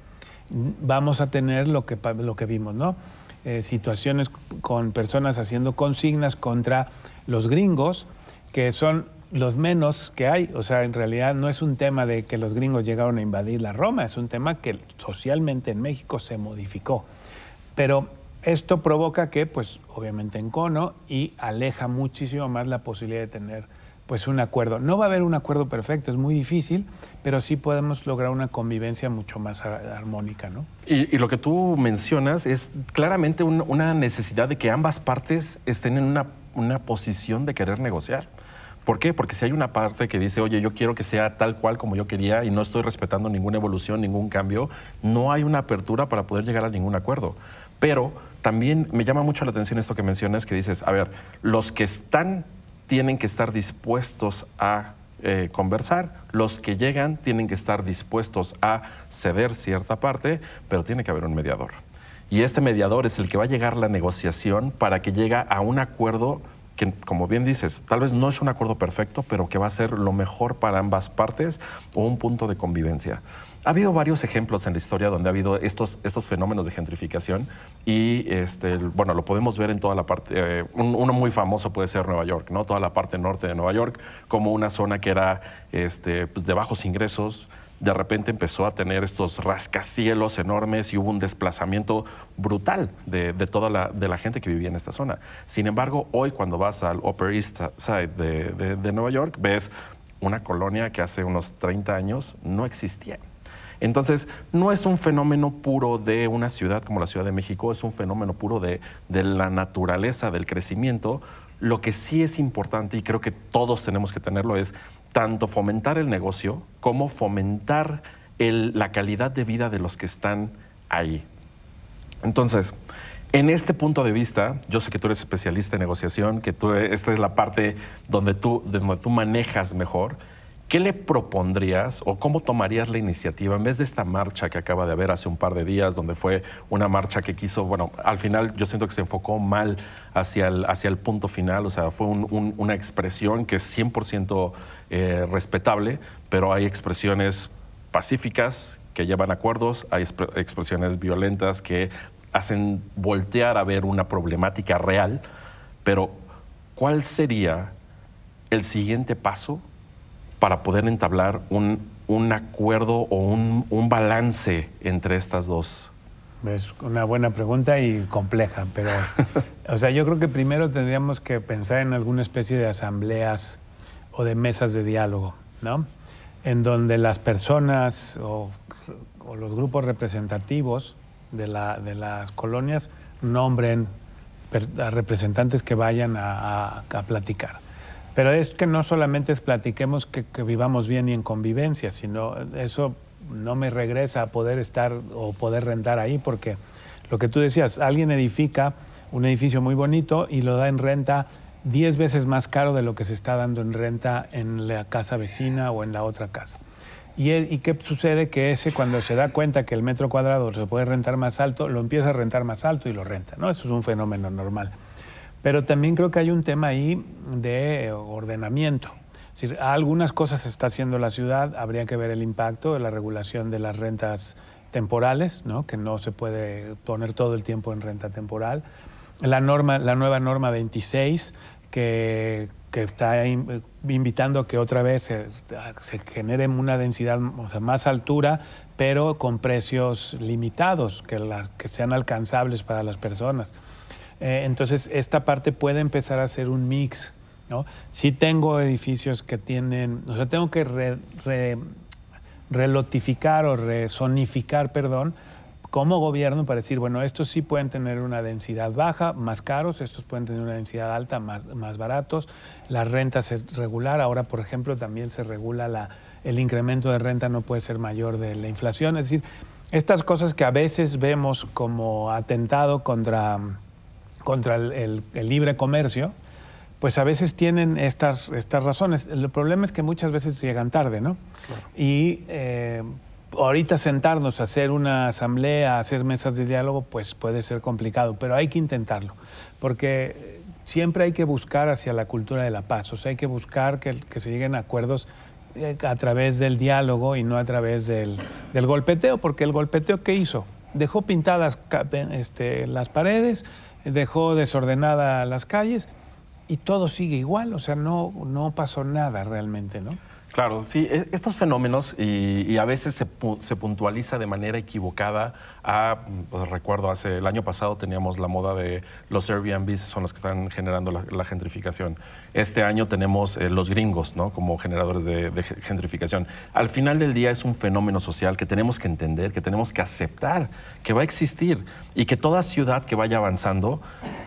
vamos a tener lo que vimos, ¿no? Situaciones con personas haciendo consignas contra los gringos, que son los menos que hay. O sea, en realidad no es un tema de que los gringos llegaron a invadir la Roma, es un tema que socialmente en México se modificó. Pero esto provoca que, pues, obviamente encono y aleja muchísimo más la posibilidad de tener, pues, un acuerdo. No va a haber un acuerdo perfecto, es muy difícil, pero sí podemos lograr una convivencia mucho más armónica, ¿no? Y lo que tú mencionas es claramente una necesidad de que ambas partes estén en una posición de querer negociar. ¿Por qué? Porque si hay una parte que dice, oye, yo quiero que sea tal cual como yo quería y no estoy respetando ninguna evolución, ningún cambio, no hay una apertura para poder llegar a ningún acuerdo. Pero también me llama mucho la atención esto que mencionas, que dices, a ver, los que están tienen que estar dispuestos a conversar, los que llegan tienen que estar dispuestos a ceder cierta parte, pero tiene que haber un mediador. Y este mediador es el que va a llegar a la negociación para que llegue a un acuerdo que, como bien dices, tal vez no es un acuerdo perfecto, pero que va a ser lo mejor para ambas partes o un punto de convivencia. Ha habido varios ejemplos en la historia donde ha habido estos fenómenos de gentrificación y bueno, lo podemos ver en toda la parte, uno muy famoso puede ser Nueva York, ¿no? Toda la parte norte de Nueva York, como una zona que era pues de bajos ingresos, de repente empezó a tener estos rascacielos enormes y hubo un desplazamiento brutal de toda la gente que vivía en esta zona. Sin embargo, hoy cuando vas al Upper East Side de Nueva York, ves una colonia que hace unos 30 años no existía. Entonces, no es un fenómeno puro de una ciudad como la Ciudad de México, es un fenómeno puro de la naturaleza, del crecimiento. Lo que sí es importante, y creo que todos tenemos que tenerlo, es tanto fomentar el negocio como fomentar la calidad de vida de los que están ahí. Entonces, en este punto de vista, yo sé que tú eres especialista en negociación, que esta es la parte donde tú manejas mejor. ¿Qué le propondrías o cómo tomarías la iniciativa en vez de esta marcha que acaba de haber hace un par de días, donde fue una marcha que quiso, bueno, al final yo siento que se enfocó mal hacia el punto final, o sea, fue una expresión que es 100% respetable, pero hay expresiones pacíficas que llevan acuerdos, hay expresiones violentas que hacen voltear a ver una problemática real, pero ¿cuál sería el siguiente paso para poder entablar un acuerdo o un balance entre estas dos? Es una buena pregunta y compleja, pero o sea, yo creo que primero tendríamos que pensar en alguna especie de asambleas o de mesas de diálogo, ¿no? En donde las personas o los grupos representativos de las colonias nombren a representantes que vayan a platicar. Pero es que no solamente es platiquemos que vivamos bien y en convivencia, sino eso no me regresa a poder estar o poder rentar ahí, porque lo que tú decías, alguien edifica un edificio muy bonito y lo da en renta 10 veces más caro de lo que se está dando en renta en la casa vecina o en la otra casa. ¿Y qué sucede? Que ese, cuando se da cuenta que el metro cuadrado se puede rentar más alto, lo empieza a rentar más alto y lo renta, ¿no? Eso es un fenómeno normal. Pero también creo que hay un tema ahí de ordenamiento. Es decir, algunas cosas está haciendo la ciudad, habría que ver el impacto de la regulación de las rentas temporales, ¿no? Que no se puede poner todo el tiempo en renta temporal. La nueva norma 26, que está invitando a que otra vez se genere una densidad, o sea, más altura, pero con precios limitados, que sean alcanzables para las personas. Entonces, esta parte puede empezar a ser un mix, ¿no? Sí tengo edificios que tienen, o sea, tengo que relotificar o rezonificar, perdón, como gobierno para decir, bueno, estos sí pueden tener una densidad baja, más caros, estos pueden tener una densidad alta, más baratos. La renta se regular, ahora, por ejemplo, también se regula el incremento de renta no puede ser mayor de la inflación. Es decir, estas cosas que a veces vemos como atentado contra el libre comercio, pues a veces tienen estas razones. El problema es que muchas veces llegan tarde, ¿no? Claro. Y ahorita sentarnos a hacer una asamblea, a hacer mesas de diálogo, pues puede ser complicado, pero hay que intentarlo, porque siempre hay que buscar hacia la cultura de la paz, o sea, hay que buscar que se lleguen a acuerdos a través del diálogo y no a través del golpeteo, porque el golpeteo, ¿qué hizo? Dejó pintadas las paredes, dejó desordenadas las calles y todo sigue igual, o sea, no pasó nada realmente, ¿no? Claro, sí, estos fenómenos y a veces se puntualiza de manera equivocada. Pues recuerdo, el año pasado teníamos la moda de los Airbnbs, son los que están generando la gentrificación. Este año tenemos los gringos, ¿no?, como generadores de gentrificación. Al final del día es un fenómeno social que tenemos que entender, que tenemos que aceptar, que va a existir y que toda ciudad que vaya avanzando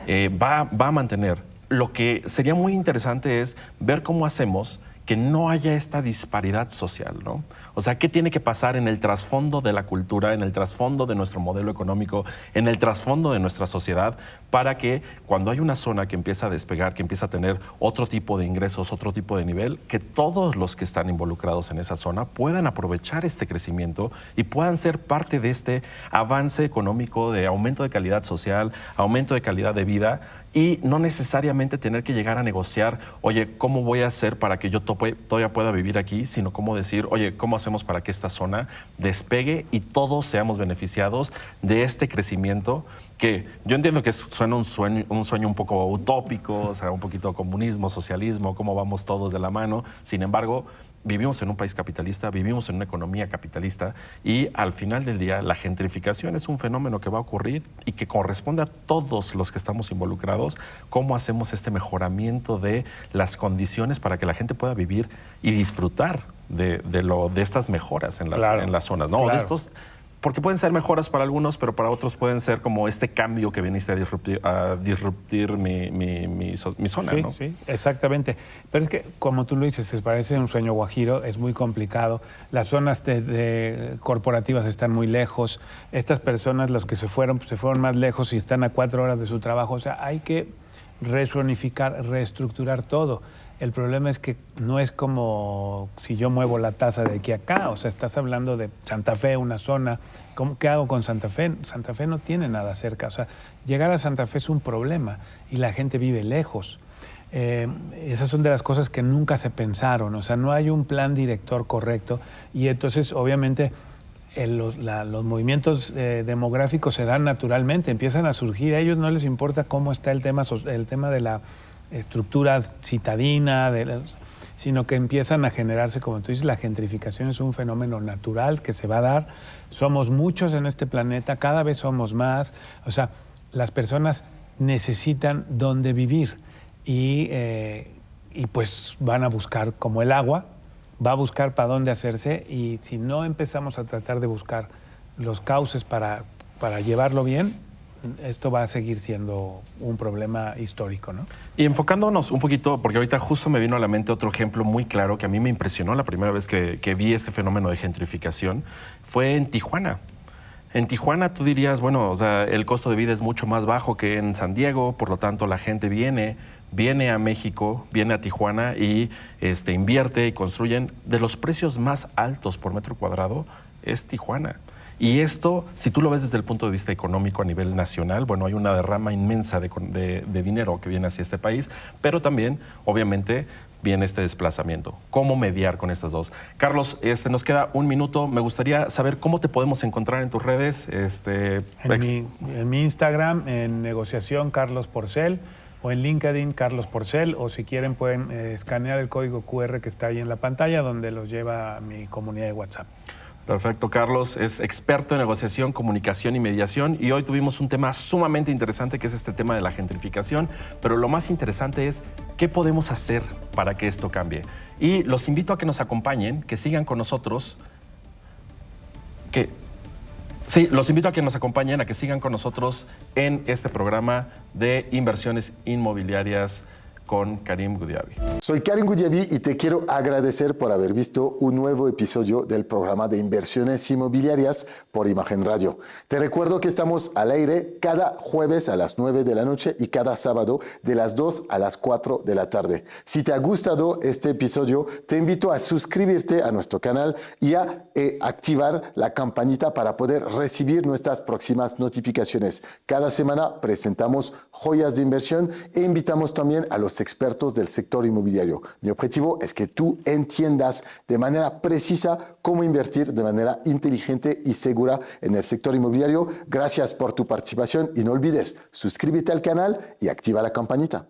va a mantener. Lo que sería muy interesante es ver cómo hacemos que no haya esta disparidad social, ¿no? O sea, ¿qué tiene que pasar en el trasfondo de la cultura, en el trasfondo de nuestro modelo económico, en el trasfondo de nuestra sociedad, para que cuando hay una zona que empieza a despegar, que empieza a tener otro tipo de ingresos, otro tipo de nivel, que todos los que están involucrados en esa zona puedan aprovechar este crecimiento y puedan ser parte de este avance económico, de aumento de calidad social, aumento de calidad de vida, y no necesariamente tener que llegar a negociar, oye, ¿cómo voy a hacer para que yo todavía pueda vivir aquí? Sino cómo decir, oye, ¿cómo hacemos para que esta zona despegue y todos seamos beneficiados de este crecimiento? Que yo entiendo que suena un sueño un poco utópico, o sea, un poquito comunismo, socialismo, cómo vamos todos de la mano. Sin embargo, vivimos en un país capitalista, vivimos en una economía capitalista y al final del día la gentrificación es un fenómeno que va a ocurrir y que corresponde a todos los que estamos involucrados. ¿Cómo hacemos este mejoramiento de las condiciones para que la gente pueda vivir y disfrutar de estas mejoras en las zonas, ¿no? Claro. De estos, porque pueden ser mejoras para algunos, pero para otros pueden ser como este cambio que viniste a disruptir mi zona, sí, ¿no? Sí, exactamente. Pero es que, como tú lo dices, se parece un sueño guajiro, es muy complicado. Las zonas corporativas están muy lejos. Estas personas, los que se fueron más lejos y están a 4 horas de su trabajo. O sea, hay que rezonificar, reestructurar todo. El problema es que no es como si yo muevo la tasa de aquí a acá. O sea, estás hablando de Santa Fe, una zona. ¿Qué hago con Santa Fe? Santa Fe no tiene nada cerca. O sea, llegar a Santa Fe es un problema y la gente vive lejos. Esas son de las cosas que nunca se pensaron. O sea, no hay un plan director correcto y entonces, obviamente, los movimientos demográficos se dan naturalmente, empiezan a surgir. A ellos no les importa cómo está el tema de la estructura citadina, sino que empiezan a generarse, como tú dices, la gentrificación es un fenómeno natural que se va a dar. Somos muchos en este planeta, cada vez somos más. O sea, las personas necesitan dónde vivir y pues van a buscar, como el agua, va a buscar para dónde hacerse, y si no empezamos a tratar de buscar los cauces para llevarlo bien, esto va a seguir siendo un problema histórico, ¿no? Y enfocándonos un poquito, porque ahorita justo me vino a la mente otro ejemplo muy claro que a mí me impresionó la primera vez que vi este fenómeno de gentrificación, fue en Tijuana. En Tijuana tú dirías, bueno, o sea, el costo de vida es mucho más bajo que en San Diego, por lo tanto la gente viene a México, viene a Tijuana y invierte y construyen. De los precios más altos por metro cuadrado es Tijuana. Y esto, si tú lo ves desde el punto de vista económico a nivel nacional, bueno, hay una derrama inmensa de dinero que viene hacia este país, pero también, obviamente, viene este desplazamiento. ¿Cómo mediar con estas dos? Carlos, nos queda un minuto. Me gustaría saber cómo te podemos encontrar en tus redes. En mi Instagram, en negociación Carlos Porcel, o en LinkedIn Carlos Porcel, o si quieren pueden escanear el código QR que está ahí en la pantalla, donde los lleva a mi comunidad de WhatsApp. Perfecto, Carlos es experto en negociación, comunicación y mediación, y hoy tuvimos un tema sumamente interesante que es este tema de la gentrificación, pero lo más interesante es qué podemos hacer para que esto cambie. Y los invito a que nos acompañen, que sigan con nosotros, los invito a que nos acompañen, a que sigan con nosotros en este programa de inversiones inmobiliarias con Karim Goudiaby. Soy Karim Goudiaby y te quiero agradecer por haber visto un nuevo episodio del programa de inversiones inmobiliarias por Imagen Radio. Te recuerdo que estamos al aire cada jueves a las 9 de la noche y cada sábado de las 2 a las 4 de la tarde. Si te ha gustado este episodio, te invito a suscribirte a nuestro canal y a activar la campanita para poder recibir nuestras próximas notificaciones. Cada semana presentamos joyas de inversión e invitamos también a los expertos del sector inmobiliario. Mi objetivo es que tú entiendas de manera precisa cómo invertir de manera inteligente y segura en el sector inmobiliario. Gracias por tu participación y no olvides suscríbete al canal y activa la campanita.